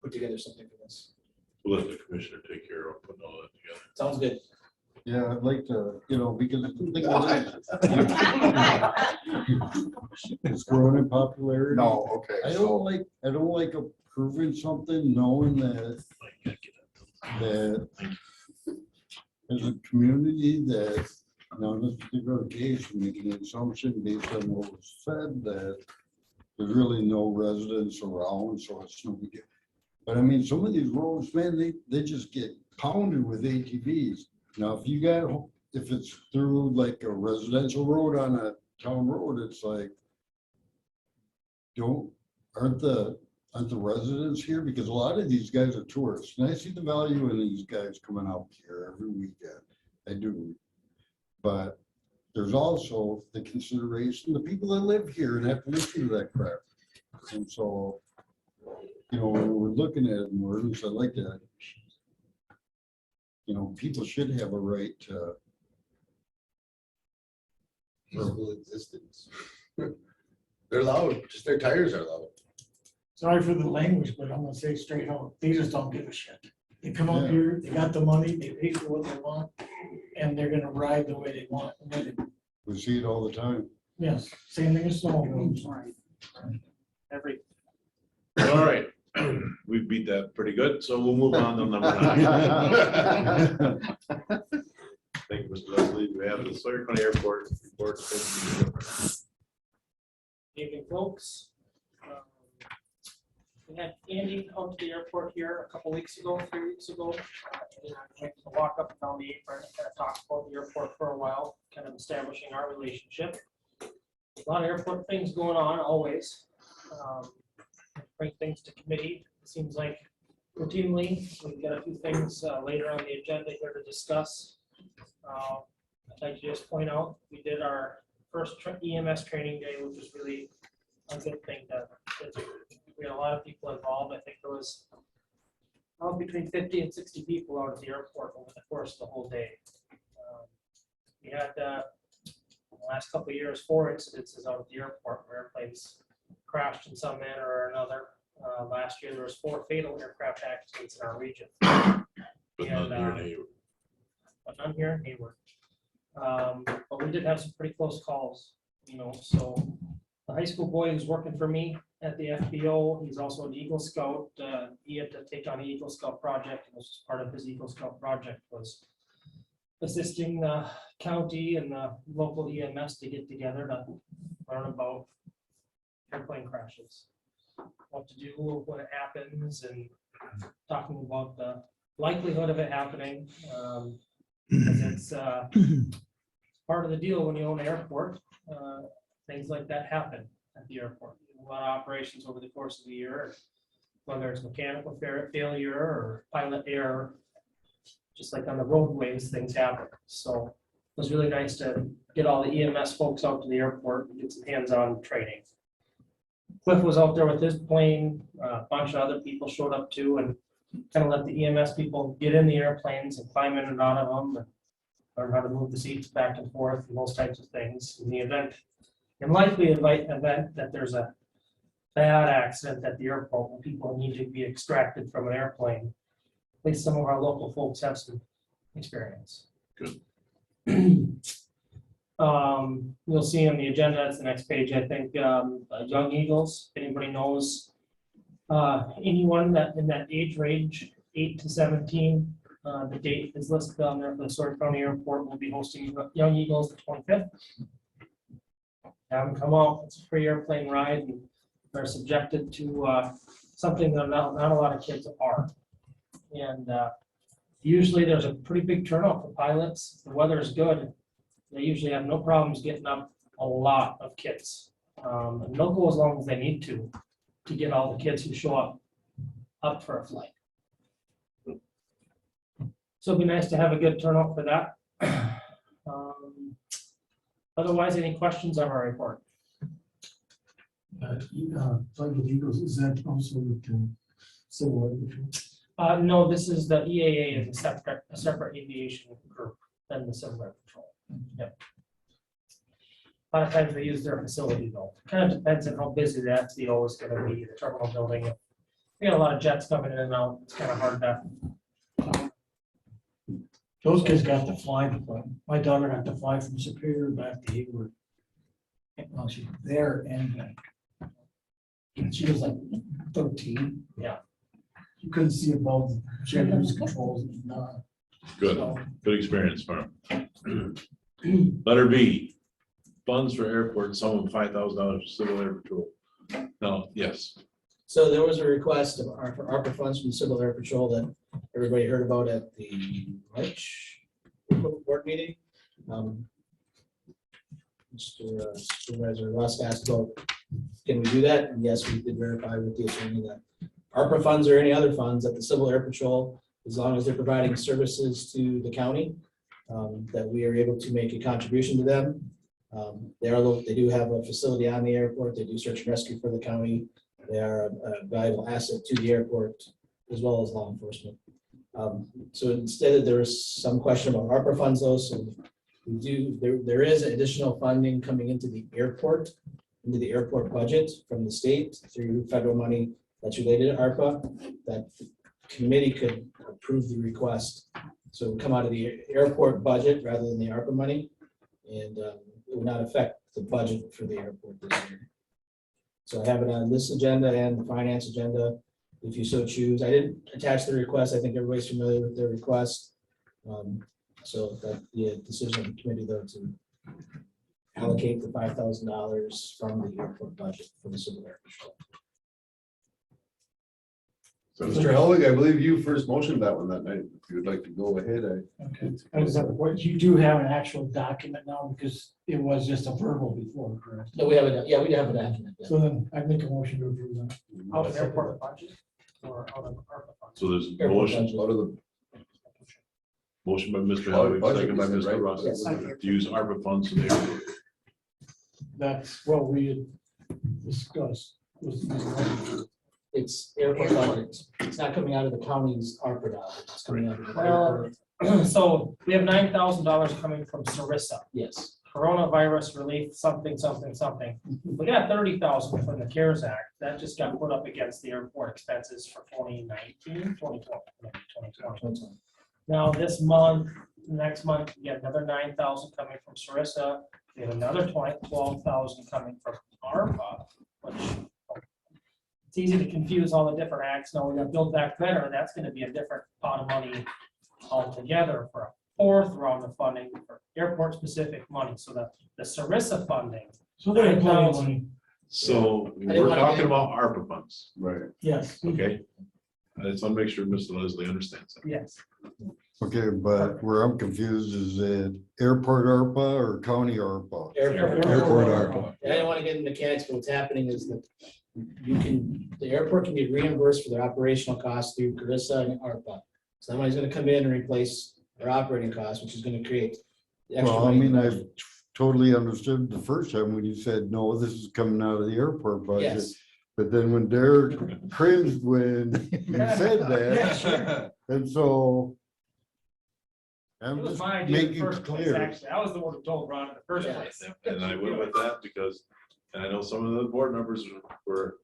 put together something for this. We'll let the commissioner take care of putting all that together. Sounds good. Yeah, I'd like to, because the thing it's growing in popularity. No, okay, I so, don't like approving something knowing that as a community that, now in this particular case, we're making an assumption based on what was said that there's really no residents around, so it's no big deal. But I mean, some of these roads, man, they just get pounded with ATVs. Now, if it's through like a residential road on a town road, it's like, aren't the residents here? Because a lot of these guys are tourists, and I see the value in these guys coming out here every weekend. I do. But there's also the consideration, the people that live here and have to listen to that crap. And so, when we're looking at words, I like that. People should have a right to Physical existence. They're loud, just their tires are loud. Sorry for the language, but I'm gonna say straight out, they just don't give a shit. They come up Yeah. here, they got the money, they pay for what they want, and they're gonna ride the way they want. we see it all the time. Yes, same thing as snow roads. every, All right, we beat that pretty good, so we'll move on to number 9. Thank you, Mr. Leslie. We have the Sawyer County Airport report. Evening, folks. We had Andy out to the airport here a couple weeks ago, 3 weeks ago. And I went to walk up and down the apron and kind of talk about the airport for a while, kind of establishing our relationship. A lot of airport things going on always. Bring things to committee. It seems like routinely, we've got a few things later on the agenda here to discuss. I'd like to just point out, we did our first EMS training day, which was really a good thing. We had a lot of people involved. I think there was between 50 and 60 people out at the airport over the course of the whole day. We had in the last couple of years 4 incidences out at the airport where airplanes crashed in some manner or another. Last year there was 4 fatal aircraft accidents in our region. But And, not near Hayward. but none here in Hayward. But we did have some pretty close calls, so the high school boy who's working for me at the FBO, he's also an Eagle Scout. He had to take on the Eagle Scout project, and this was part of his Eagle Scout project was assisting the county and the local EMS to get together to learn about airplane crashes, what to do when it happens, and talking about the likelihood of it happening. Because it's part of the deal when you own an airport. Things like that happen at the airport. A lot of operations over the course of the year, whether it's mechanical failure or pilot error, just like on the roadways, things happen. So it was really nice to get all the EMS folks out to the airport and get some hands-on training. Cliff was out there with his plane, a bunch of other people showed up too, and kind of let the EMS people get in the airplanes and climb in and out of them and learn how to move the seats back and forth and those types of things. In the event, in likely event that there's a bad accident at the airport when people need to be extracted from an airplane, at least some of our local folks have some experience. Good. You'll see on the agenda, it's the next page, I think, Young Eagles, if anybody knows anyone that in that age range, 8 to 17, the date is listed on there for the Sawyer County Airport. Will be hosting Young Eagles the 25th. Have them come out. It's a free airplane ride, and they're subjected to something that not a lot of kids are. And usually there's a pretty big turnout for pilots. The weather is good. They usually have no problems getting up a lot of kids And they'll go as long as they need to get all the kids who show up for a flight. So it'd be nice to have a good turnout for that. Otherwise, any questions on our report? Flight with Eagles, is that also with the civil aviation? No, this is the EAA is a separate aviation group than the Civil Air Patrol. Yep. A lot of times they use their facility though. Kind of depends on how busy the FCO is gonna be, the terminal building. We got a lot of jets coming in and out. It's kind of hard to. Those kids got to fly, my daughter got to fly from Superior back to Hayward. Well, she was there and back. And she was like 13. Yeah. You couldn't see above, she had to use controls and not. Good, So, good experience, Mark. Letter B, funds for airport, sum of $5,000 for Civil Air Patrol. No, yes, So there was a request of for ARPA funds from the Civil Air Patrol that everybody heard about at the March board meeting. Mr. Supervisor Russ asked about, can we do that? And yes, we did verify with the attorney that ARPA funds or any other funds at the Civil Air Patrol, as long as they're providing services to the county, that we are able to make a contribution to them. They do have a facility on the airport. They do search and rescue for the county. They are a valuable asset to the airport as well as law enforcement. So instead, there is some question about ARPA funds though. So we do, there is additional funding coming into the airport budget from the state through federal money that's related to ARPA, that the committee could approve the request. So it would come out of the airport budget rather than the ARPA money. And it would not affect the budget for the airport this year. So I have it on this agenda and the finance agenda, if you so choose. I didn't attach the request. I think everybody's familiar with their request. So that the decision of the committee though to allocate the $5,000 from the airport budget for the Civil Air Patrol. So Mr. Helwig, I believe you first motioned that one that night. If you would like to go ahead, Okay, what you do have an actual document now because it was just a verbal before, correct? No, we have it. Yeah, we have a document. Yeah. So then I make a motion to approve that. Out of airport budget or out of ARPA funds? so there's a Airport motion, budget. out of the motion by Mr. Budget, Helwig, second by you said, Mr. right? Ross, Yes. to use ARPA funds for the airport. That's what we had discussed. It's airport budget. It's not coming out of the county's ARPA dollars. It's coming out of the Well, airport. so we have $9,000 coming from Sarissa, Yes. coronavirus relief, something. We got 30,000 from the CARES Act. That just got put up against the airport expenses for 2019, 2020. Now this month, next month, we get another 9,000 coming from Sarissa. We have another 12,000 coming from ARPA, which it's easy to confuse all the different acts. Now we got Build Back Better. That's going to be a different pot of money altogether for a fourth round of funding for airport specific money. So the Sarissa funding. So they're plenty of 9,000. money. So didn't we're wanna talking get- about ARPA funds, right. Yes. okay? I just want to make sure Mr. Leslie understands that. Yes. Okay, but where I'm confused is it airport ARPA or county ARPA? Airport. ARPA. And I don't want to get into mechanics, but what's happening is that the airport can be reimbursed for their operational costs through Carissa and ARPA. So somebody's going to come in and replace their operating costs, which is going to create the extra Well, I money in mean, the I budget. totally understood the first time when you said, no, this is coming out of the airport budget. Yes, But then when Derek cringed when you said that, and so It I'm was just my idea in the making first place, clear. actually. I was the one who told Ron in the first Yeah. place. And I went with that because, and I know some of the board members were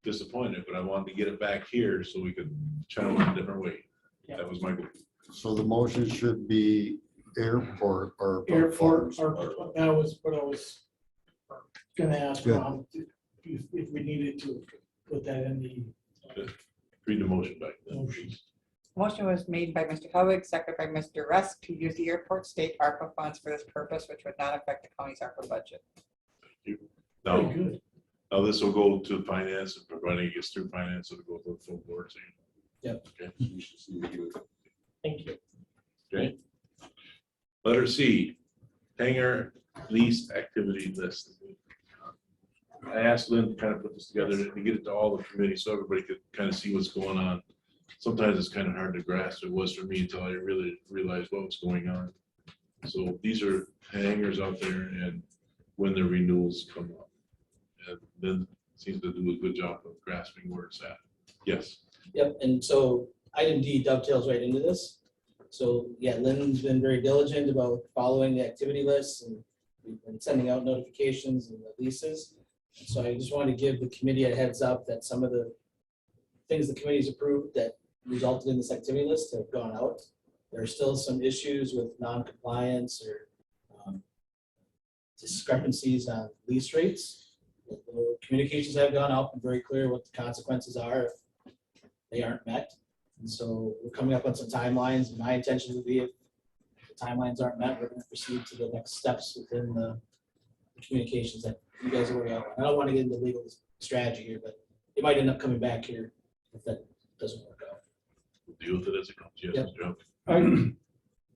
disappointed, but I wanted to get it back here so we could channel it a different way. Yeah. That was my goal. So the motion should be airport or. Airport, that was what I was gonna ask Good. Ron, if we needed to put that in the Read the motion back. then. motion. Motion was made by Mr. Hubig, seconded by Mr. Rusk to use the airport state ARPA funds for this purpose, which would not affect the county's ARPA budget. Now, Very good. now this will go to finance, and providing it gets through finance, it'll go to the full board. So Thank you. Okay. Letter C, hangar lease activity list. I asked Lynn to kind of put this together and get it to all the committees so everybody could kind of see what's going on. Sometimes it's kind of hard to grasp. It was for me until I really realized what was going on. So these are hangers out there and when the renewals come up. And then seems to do a good job of grasping where it's at. Yes. Yep, and so item D dovetails right into this. So, yeah, Lynn's been very diligent about following the activity lists and we've been sending out notifications and the leases. So I just wanted to give the committee a heads up that some of the things the committee's approved that resulted in this activity list have gone out. There are still some issues with non-compliance or discrepancies on lease rates. The communications have gone out and very clear what the consequences are if they aren't met. And so we're coming up on some timelines. My intention would be if the timelines aren't met, we're going to proceed to the next steps within the communications that you guys are working on. I don't want to get into legal strategy here, but it might end up coming back here if that doesn't work out. We'll deal with it as it comes. Yes, Yep. Mr. Humphrey.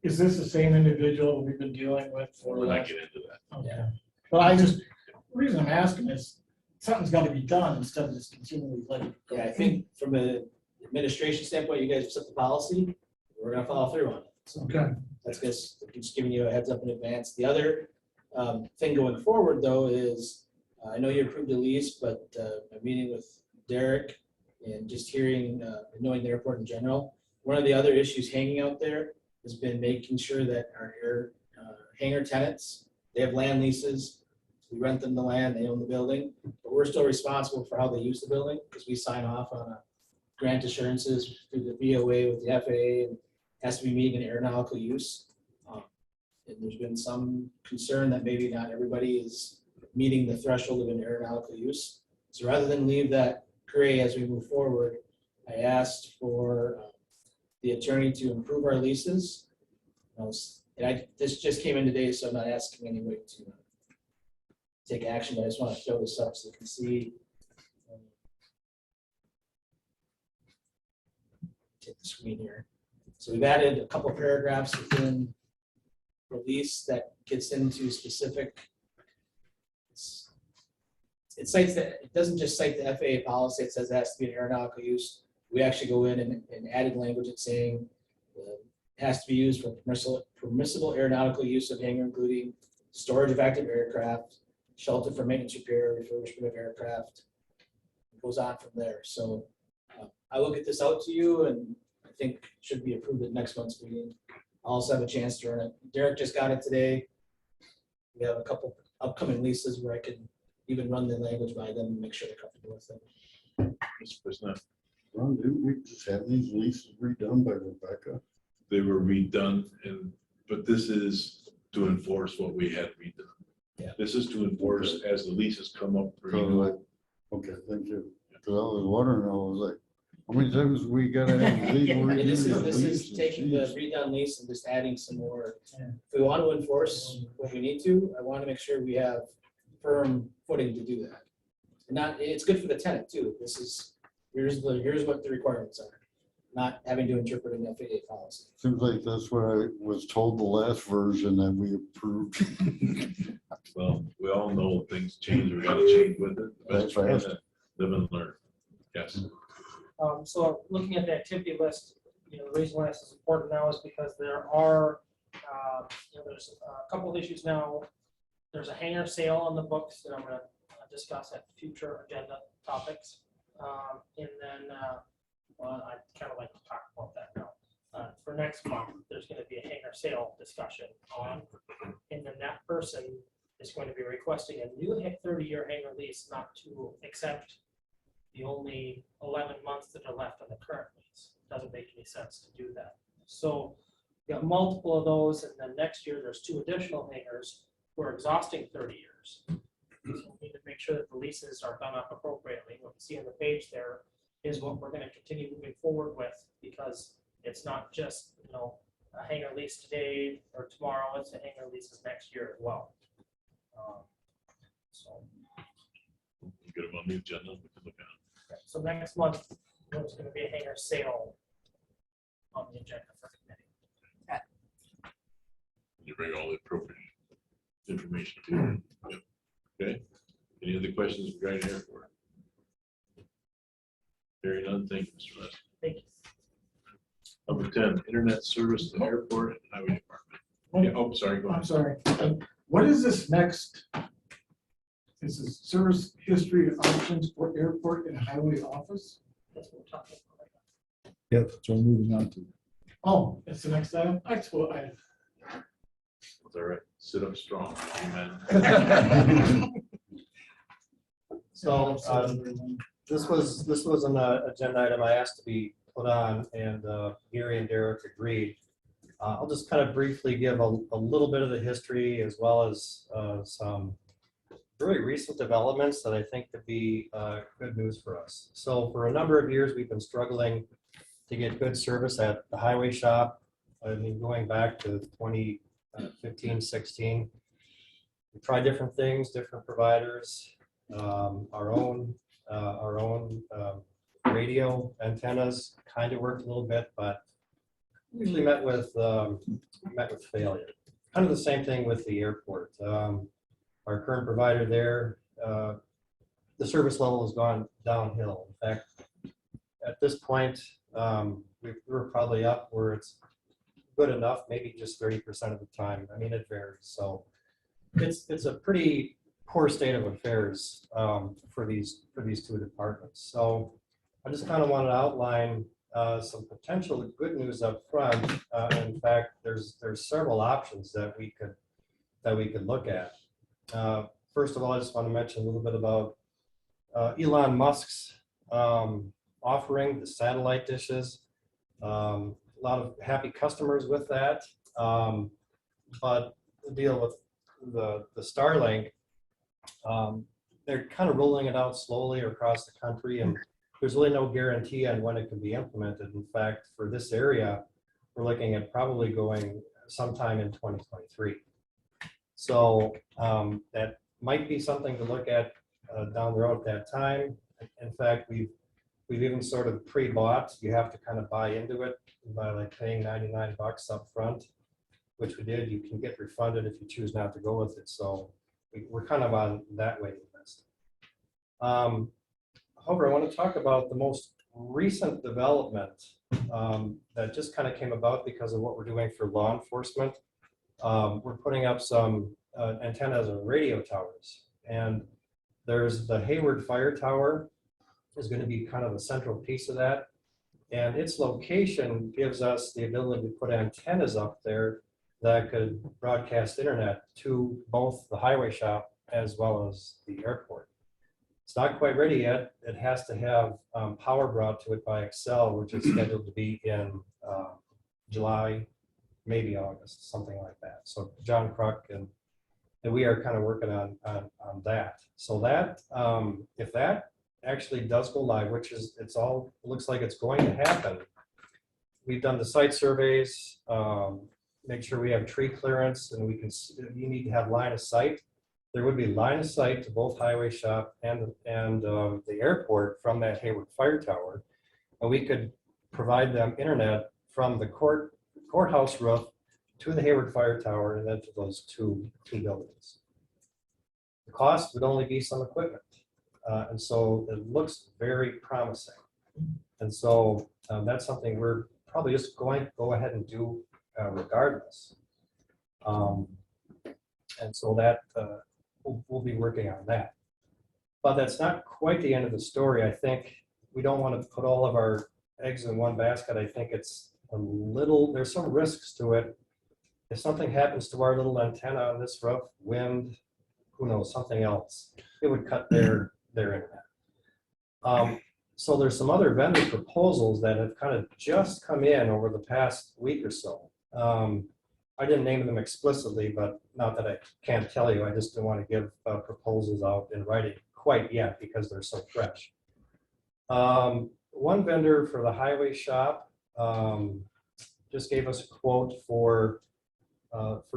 Is this the same individual we've been dealing with for? We'll not get into that. Okay. But I just, the reason I'm asking is, something's gotta be done instead of just continually letting it go. Yeah, I think from an administration standpoint, you guys have set the policy. We're going to follow through on it. So Okay. that's just giving you a heads up in advance. The other thing going forward, though, is I know you approved the lease, but I'm meeting with Derek and just hearing, knowing the airport in general. One of the other issues hanging out there has been making sure that our hangar tenants, they have land leases. We rent them the land, they own the building, but we're still responsible for how they use the building because we sign off on a grant assurances through the VOA with the FAA and has to be meeting an aeronautical use. And there's been some concern that maybe not everybody is meeting the threshold of an aeronautical use. So rather than leave that gray as we move forward, I asked for the attorney to improve our leases. This just came in today, so I'm not asking anybody to take action, but I just want to show this up so you can see. Take the screen here. So we've added a couple paragraphs within release that gets into specific. It cites that, it doesn't just cite the FAA policy, it says it has to be an aeronautical use. We actually go in and added language at saying it has to be used for permissible aeronautical use of hangar, including storage of active aircraft, shelter for maintenance, repair, refurbishment of aircraft. It goes on from there. So I will get this out to you and I think it should be approved at next month's meeting. I'll also have a chance to run it. Derek just got it today. We have a couple upcoming leases where I can even run the language by them and make sure they're comfortable with it. Mr. President, Ron, didn't we just have these leases redone by Rebecca? they were redone but this is to enforce what we had redone. Yeah. This is to enforce as the leases come up for renewal. Okay, thank you. Because I was wondering, I was like, how many times we gotta have legal And reviews? this is leases? taking the Jeez. redone lease and just adding some more. If we want to enforce what we need to, I want to make sure we have firm footing to do that. And not, it's good for the tenant too. This is, here's what the requirements are. Not having to interpret an FAA policy. Seems like that's what I was told the last version that we approved. Well, we all know things change, we gotta change with it. That's But fast. live and learn. Yes. So looking at the activity list, the reason why this is important now is because there are, there's a couple of issues now. There's a hangar sale on the books that I'm gonna discuss at future agenda topics. And then, well, I'd kind of like to talk about that now. For next month, there's gonna be a hangar sale discussion on, and then that person is going to be requesting a new 30-year hangar lease, not to accept the only 11 months that are left on the current lease. Doesn't make any sense to do that. So we got multiple of those, and then next year there's 2 additional hangars. We're exhausting 30 years. So we need to make sure that the leases are done up appropriately. What you see on the page there is what we're going to continue moving forward with, because it's not just a hangar lease today or tomorrow. It's a hangar leases next year as well. So. Get them on the agenda, we can look at So next month, there's going to be a hangar sale on the agenda for committee. it. You bring all the appropriate information to it. Yep. Okay, any other the questions regarding the airport? Hearing none, thank you, Mr. West. Thank you. Number 10, internet service to the airport and highway department. Yeah, oh, sorry, go I'm ahead. sorry. What is this next? This is service history and options for airport and highway office? That's what we're talking about. Yep, so moving on to. Oh, that's the next item? That's what I. That's all right. Sit up strong. Amen. So, this was an agenda item I asked to be put on, and Gary and Derek agreed. I'll just kind of briefly give a little bit of the history as well as some really recent developments that I think could be good news for us. So for a number of years, we've been struggling to get good service at the highway shop. I mean, going back to 2015, 16. We tried different things, different providers, our own radio antennas kind of worked a little bit, but usually met with failure. Kind of the same thing with the airport. Our current provider there, the service level has gone downhill. In fact, at this point, we're probably up where it's good enough, maybe just 30% of the time. I mean, it varies. So it's a pretty poor state of affairs for these two departments. So I just kind of wanted to outline some potential good news up front. In fact, there's several options that we could look at. First of all, I just want to mention a little bit about Elon Musk's offering, the satellite dishes. A lot of happy customers with that. But the deal with the Starlink, they're kind of rolling it out slowly across the country, and there's really no guarantee on when it can be implemented. In fact, for this area, we're looking at probably going sometime in 2023. So that might be something to look at down the road at that time. In fact, we've even sort of pre-bought. You have to kind of buy into it by like paying $99 up front, which we did. You can get refunded if you choose not to go with it. So we're kind of on that waiting list. However, I want to talk about the most recent development that just kind of came about because of what we're doing for law enforcement. We're putting up some antennas and radio towers, and there's the Hayward Fire Tower is going to be kind of a central piece of that, and its location gives us the ability to put antennas up there that could broadcast internet to both the highway shop as well as the airport. It's not quite ready yet. It has to have power brought to it by Excel, which is scheduled to be in July, maybe August, something like that. So John Kruk and we are kind of working on that. So that if that actually does go live, which is it looks like it's going to happen. We've done the site surveys, make sure we have tree clearance, and you need to have line of sight. There would be line of sight to both highway shop and the airport from that Hayward Fire Tower, and we could provide them internet from the courthouse roof to the Hayward Fire Tower and then to those two buildings. The cost would only be some equipment, and so it looks very promising. And so that's something we're probably just going to go ahead and do regardless. And so that we'll be working on that. But that's not quite the end of the story. I think we don't want to put all of our eggs in one basket. I think it's there's some risks to it. If something happens to our little antenna on this roof, wind, who knows, something else, it would cut their internet. So there's some other vendor proposals that have kind of just come in over the past week or so. I didn't name them explicitly, but not that I can't tell you. I just don't want to give proposals out in writing quite yet because they're so fresh. One vendor for the highway shop just gave us a quote for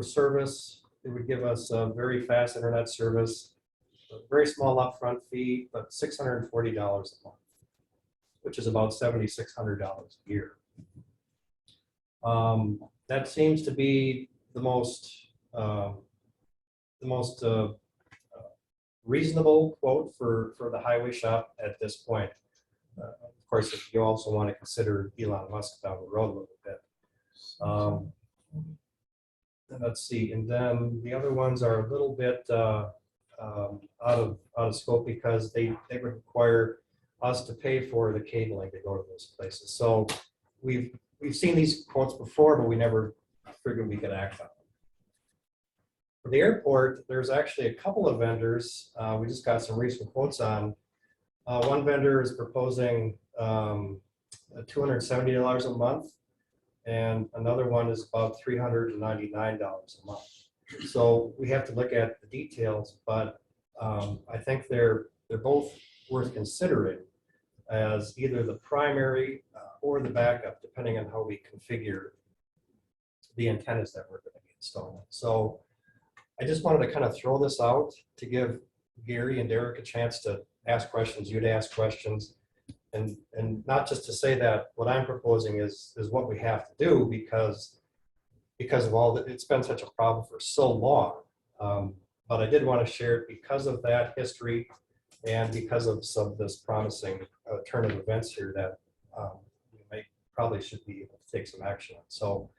service. It would give us a very fast internet service, a very small upfront fee, but $640 a month, which is about $7,600 a year. That seems to be the most reasonable quote for the highway shop at this point. Of course, if you also want to consider Elon Musk down the road a little bit. And let's see, and then the other ones are a little bit out of scope because they require us to pay for the cabling to go to those places. So we've seen these quotes before, but we never figured we could act on them. For the airport, there's actually a couple of vendors. We just got some recent quotes on. One vendor is proposing $270 a month, and another one is about $399 a month. So we have to look at the details, but I think they're both worth considering as either the primary or the backup, depending on how we configure the antennas that we're going to be installing. So I just wanted to kind of throw this out to give Gary and Derek a chance to ask questions, you to ask questions, and not just to say that what I'm proposing is what we have to do because of all that, it's been such a problem for so long. But I did want to share it because of that history and because of some of this promising turn of events here that we probably should be able to take some action on. So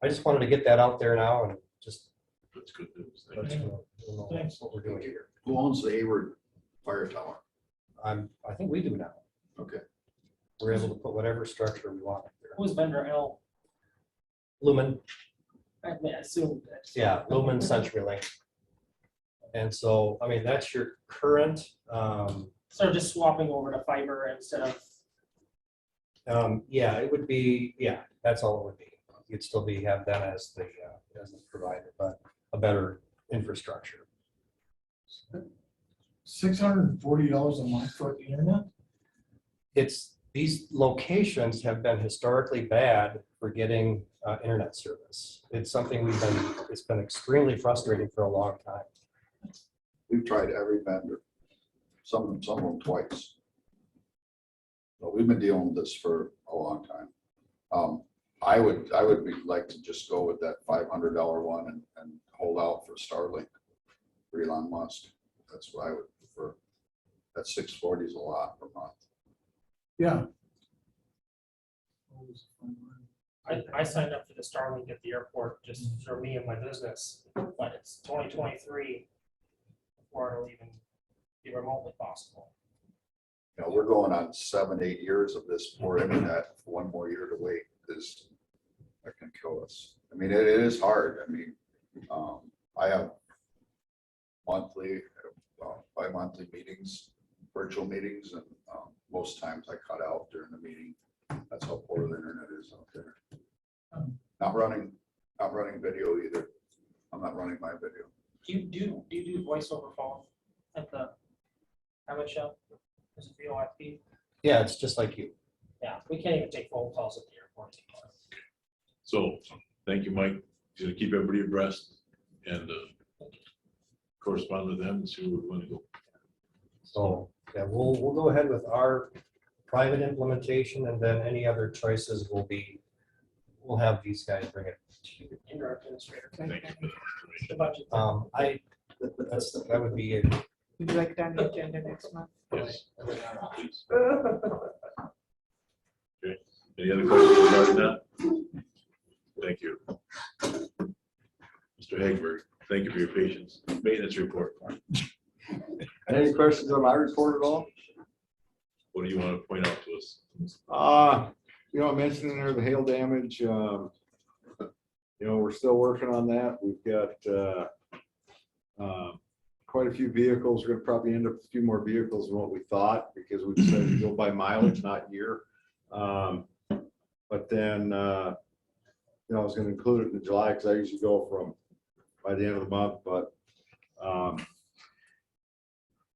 I just wanted to get that out there now and just That's good news. let you know Thanks. what we're doing here. Who owns the Hayward Fire Tower? I think we do now. Okay. We're able to put whatever structure we want up there. Who's vendor L? Lumen, I assume that. yeah, Lumen CenturyLink. And so, I mean, that's your current, So just swapping over to fiber instead of, yeah, it would be, yeah, that's all it would be. You'd still have them as the provider, but a better infrastructure. $640 a month for the internet? These locations have been historically bad for getting internet service. It's something it's been extremely frustrating for a long time. We've tried every vendor, some of them twice. But we've been dealing with this for a long time. I would like to just go with that $500 one and hold out for Starlink for Elon Musk. That's what I would prefer. That $640 is a lot per month. Yeah. I signed up for the Starlink at the airport just for me and my business, but it's 2023 before it'll even be remotely possible. You know, we're going on 7-8 years of this poor internet. One more year to wait is that can kill us. I mean, it is hard. I mean, I have monthly, bi-monthly meetings, virtual meetings, and most times I cut out during the meeting. That's how poor the internet is out there. Not running video either. I'm not running my video. Do you do voice over phone at the highway shop? Is it VoIP? Yeah, it's just like you. Yeah, we can't even take phone calls at the airport anymore. So, thank you, Mike. Gonna keep everybody abreast and correspond with them and see where we want to go. So, yeah, we'll go ahead with our private implementation, and then any other choices we'll have these guys bring it to you. Indirect administrator. Thank you for the The budget. That would be it. Would you like it on the agenda next month? information. Yes. Please. Okay. Any other questions regarding that? Thank you. Mr. Hagberg, thank you for your patience. Maintenance report. Any questions on my report at all? What do you want to point out to us? You know, I mentioned in there the hail damage. You know, we're still working on that. We've got quite a few vehicles. We're gonna probably end up with a few more vehicles than what we thought because we decided to go by mileage, not year. But then, you know, I was gonna include it in July because I usually go from by the end of the month, but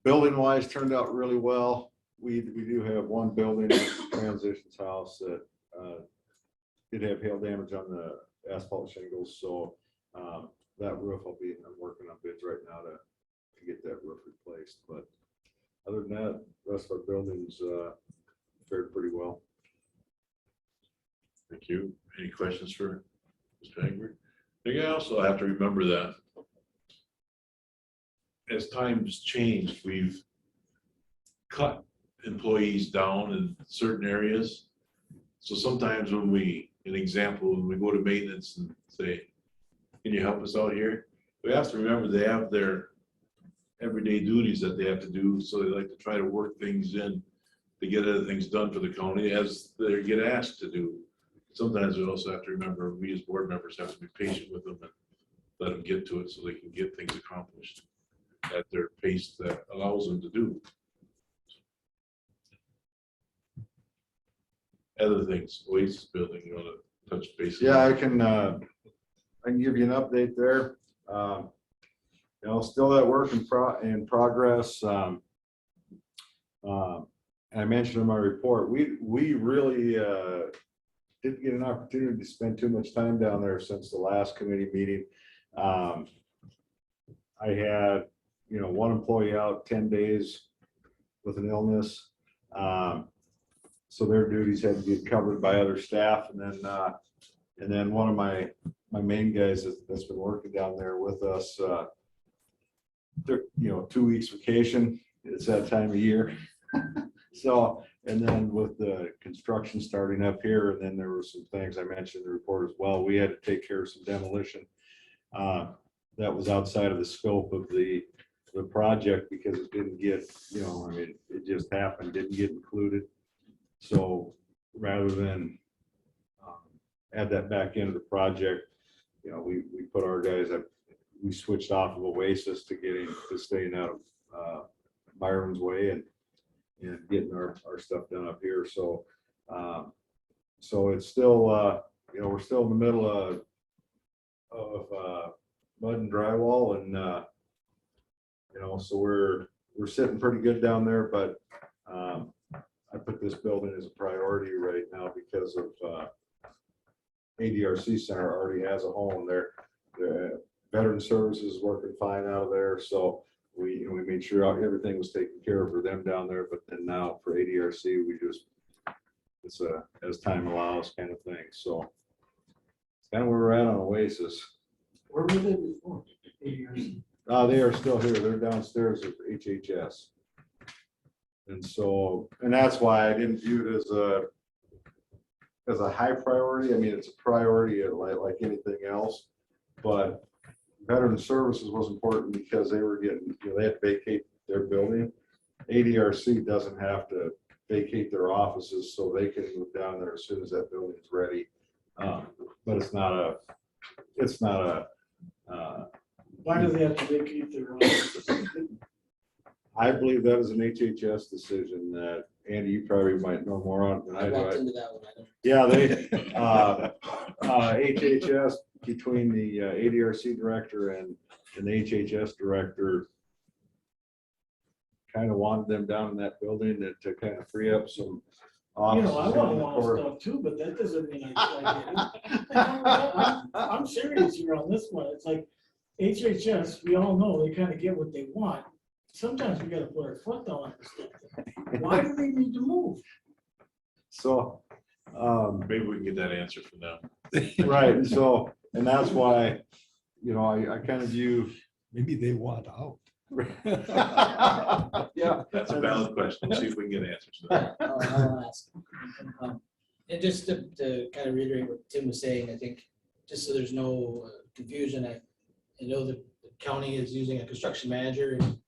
building wise turned out really well. We do have one building, Transitions House, that did have hail damage on the asphalt shingles. So that roof I'm working on bids right now to get that roof replaced. But other than that, the rest of our buildings fared pretty well. Thank you. Any questions for Mr. Hagberg? I think I also have to remember that as times changed, we've cut employees down in certain areas. So sometimes when an example, when we go to maintenance and say, can you help us out here? We have to remember they have their everyday duties that they have to do, so they like to try to work things in to get other things done for the county as they get asked to do. Sometimes we also have to remember, we as board members have to be patient with them and let them get to it so they can get things accomplished at their pace that allows them to do. Other things, Oasis building, you want to touch base? on Yeah, that? I can give you an update there. You know, still that work in progress. I mentioned in my report, we really didn't get an opportunity to spend too much time down there since the last committee meeting. I had, you know, one employee out 10 days with an illness. So their duties had to get covered by other staff. And then one of my main guys that's been working down there with us, took, you know, 2 weeks vacation. It's that time of year. So, and then with the construction starting up here, and then there were some things I mentioned in the report as well. We had to take care of some demolition. That was outside of the scope of the project because it didn't get, you know, I mean, it just happened, didn't get included. So rather than add that back into the project, you know, we put our guys up, we switched off of Oasis to staying out of Byron's way and getting our stuff done up here. So, so it's still, you know, we're still in the middle of mud and drywall, and you know, so we're sitting pretty good down there. But I put this building as a priority right now because of ADRC Center already has a home there. The Veteran Services is working fine out of there, so we made sure everything was taken care of for them down there. But then now for ADRC, it's as time allows kind of thing. So it's kind of where we're at on Oasis. Where were they before? 8 years. They are still here. They're downstairs at HHS. And so, and that's why I didn't view it as a high priority. I mean, it's a priority like anything else, but Veteran Services was important because they were getting, you know, they had to vacate their building. ADRC doesn't have to vacate their offices, so they can move down there as soon as that building is ready. But it's not a Why do they have to vacate their offices? I believe that is an HHS decision that, Andy, you probably might know more on than I I do. walked into that one. I don't. Yeah, they, HHS, between the ADRC director and the HHS director, kind of wanted them down in that building to kind of free up some You offices. know, I want a lot of stuff too, but that doesn't mean I get it. I'm serious here on this one. It's like HHS, we all know they kind of get what they want. Sometimes we gotta put our foot down on this stuff. Why do they need to move? So, Maybe we can get that answer from them. right, so, and that's why, you know, I kind of view. Maybe they want out. Yeah. That's a valid question. We'll see if we can get answers to that. I'll ask. And just to kind of reiterate what Tim was saying, I think, just so there's no confusion, I know that the county is using a construction manager. And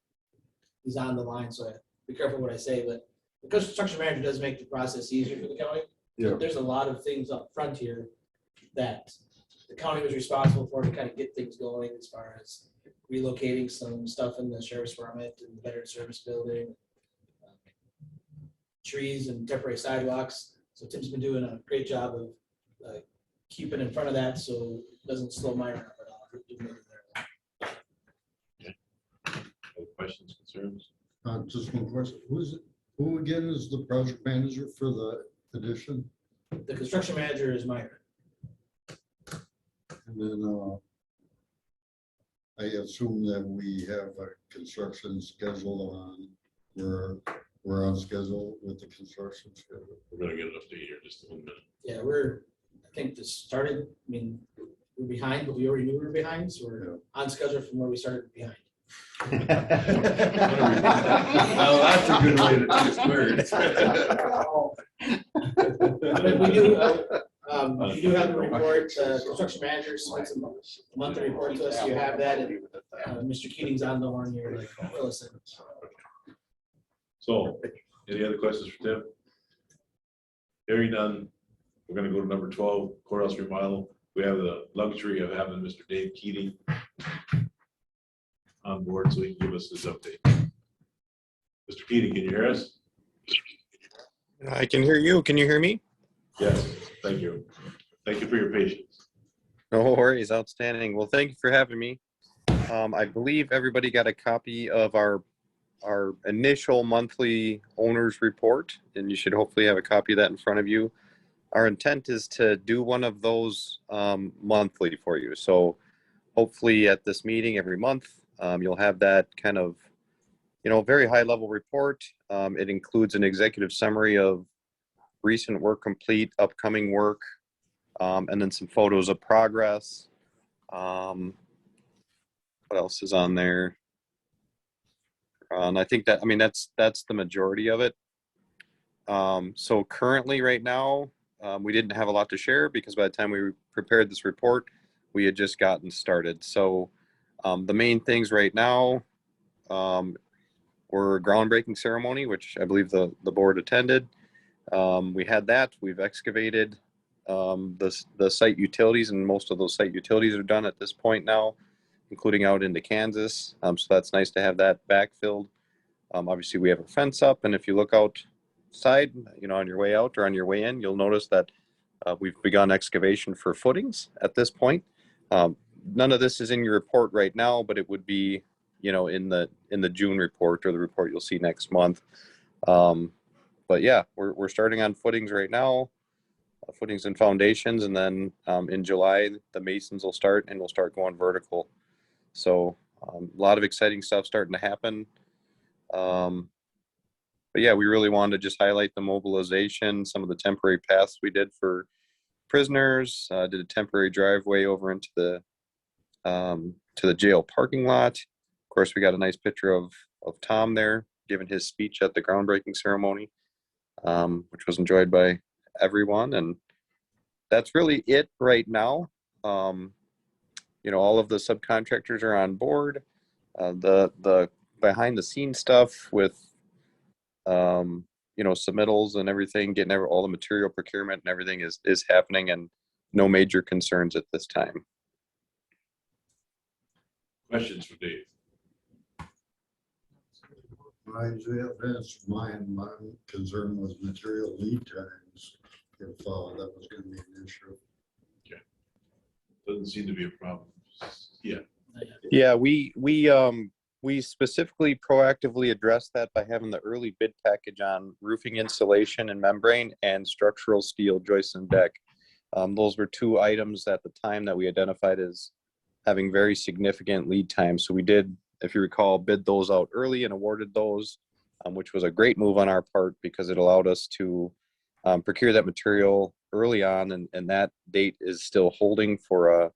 he's on the line, so be careful what I say, but the construction manager does make the process easier for the county. Yeah. There's a lot of things up front here that the county was responsible for to kind of get things going as far as relocating some stuff in the sheriff's department and the veteran service building, trees and temporary sidewalks. So Tim's been doing a great job of keeping in front of that so it doesn't slow my run up at all. Any questions, concerns? Just one question. Who again is the project manager for the addition? The construction manager is Myron. And then I assume that we have a construction schedule on, we're on schedule with the construction schedule. We're gonna get an update here in just a little minute. Yeah, I think this started, I mean, we're behind, but we already knew we were behind, so we're on schedule from where we started behind. Well, that's a good way to But we do, we do have a report, construction manager submits a monthly report to us, so you have that, and Mr. Keating's on the one here, like, fill us in. So, any other questions for Tim? Hearing none, we're gonna go to number 12, Courthouse Remodel. We have the luxury of having Mr. Dave Keating on board, so he can give us this update. Mr. Keating, can you hear us? I can hear you. Can you hear me? Yes, thank you. Thank you for your patience. No worries. Outstanding. Well, thank you for having me. I believe everybody got a copy of our initial monthly owner's report, and you should hopefully have a copy of that in front of you. Our intent is to do one of those monthly for you. So hopefully at this meeting every month, you'll have that kind of, very high level report. It includes an executive summary of recent work complete, upcoming work, and then some photos of progress. What else is on there? And I think that's the majority of it. So currently right now, we didn't have a lot to share because by the time we prepared this report, we had just gotten started. So the main things right now were groundbreaking ceremony, which I believe the board attended. We had that. We've excavated the site utilities, and most of those site utilities are done at this point now, including out into Kansas. So that's nice to have that backfilled. Obviously, we have a fence up, and if you look outside, on your way out or on your way in, you'll notice that we've begun excavation for footings at this point. None of this is in your report right now, but it would be, in the June report or the report you'll see next month. But yeah, we're starting on footings right now, footings and foundations, and then in July the masons will start and we'll start going vertical. So a lot of exciting stuff starting to happen. But yeah, we really wanted to just highlight the mobilization, some of the temporary paths we did for prisoners, did a temporary driveway over into the to the jail parking lot. Of course, we got a nice picture of Tom there giving his speech at the groundbreaking ceremony, which was enjoyed by everyone. And that's really it right now. All of the subcontractors are on board. The behind the scenes stuff with submittals and everything, getting all the material procurement and everything is happening, and no major concerns at this time. Questions for Dave? Reminds me of this, my concern was material lead times, if that was gonna be an issue. Doesn't seem to be a problem. Yeah. Yeah, we specifically proactively addressed that by having the early bid package on roofing insulation and membrane and structural steel joists and deck. Those were two items at the time that we identified as having very significant lead time. So we did, if you recall, bid those out early and awarded those, which was a great move on our part because it allowed us to procure that material early on, and that date is still holding for a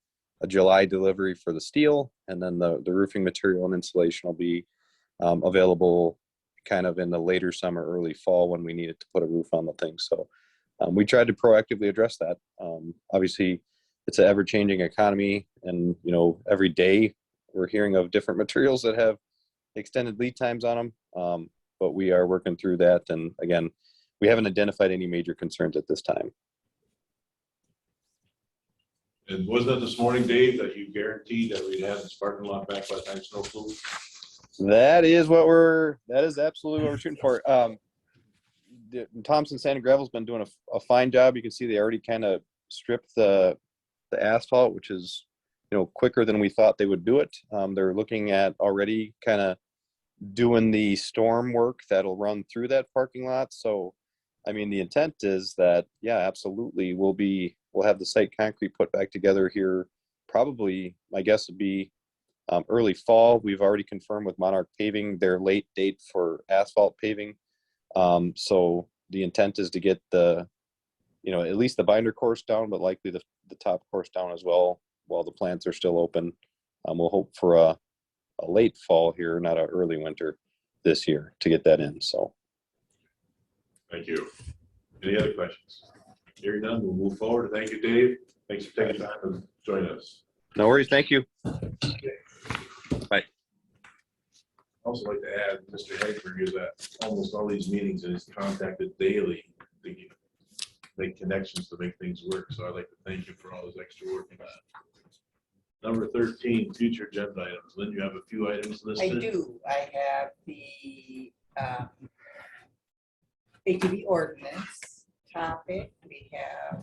July delivery for the steel, and then the roofing material and insulation will be available kind of in the later summer, early fall when we needed to put a roof on the thing. So we tried to proactively address that. Obviously, it's an ever-changing economy, and every day we're hearing of different materials that have extended lead times on them. But we are working through that, and again, we haven't identified any major concerns at this time. And wasn't it this morning, Dave, that you guaranteed that we'd have this parking lot back by the time snow flew? That is absolutely what we're shooting for. Thompson Sand and Gravel's been doing a fine job. You can see they already kind of stripped the asphalt, which is quicker than we thought they would do it. They're looking at already kind of doing the storm work that'll run through that parking lot. So the intent is that, yeah, absolutely, we'll have the site concrete put back together here. Probably, my guess would be early fall. We've already confirmed with Monarch Paving their late date for asphalt paving. So the intent is to get at least the binder course down, but likely the top course down as well while the plants are still open. We'll hope for late fall here, not an early winter this year to get that in. So. Thank you. Any other questions? Hearing none, we'll move forward. Thank you, Dave. Thanks for taking time to join us. No worries. Thank you. Bye. Also like to add, Mr. Hayward is at almost all these meetings and is contacted daily to make connections to make things work. So I'd like to thank you for all his extra work on that. Number 13, future agenda items. Lynn, you have a few items I listed? do. I have the ATV ordinance topic. We have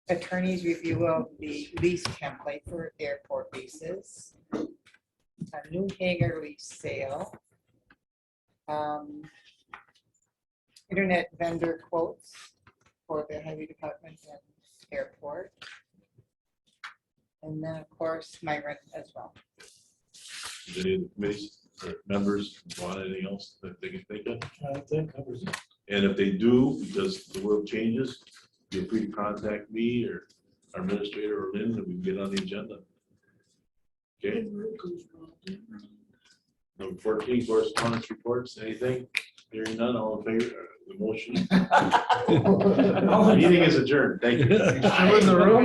attorney's review of the lease template for airport leases, a new hangar lease sale, internet vendor quotes for the highway department and airport, and then, of course, my rent as well. Does any of the committees or members want anything else that they can think of? I think covers it. And if they do, because the world changes, feel free to contact me or our administrator or Lynn, and we can get on the agenda. Okay. Number 14, correspondence reports, anything? Hearing none, all in favor, the motion. Meeting is adjourned. Thank you. I'm in the room.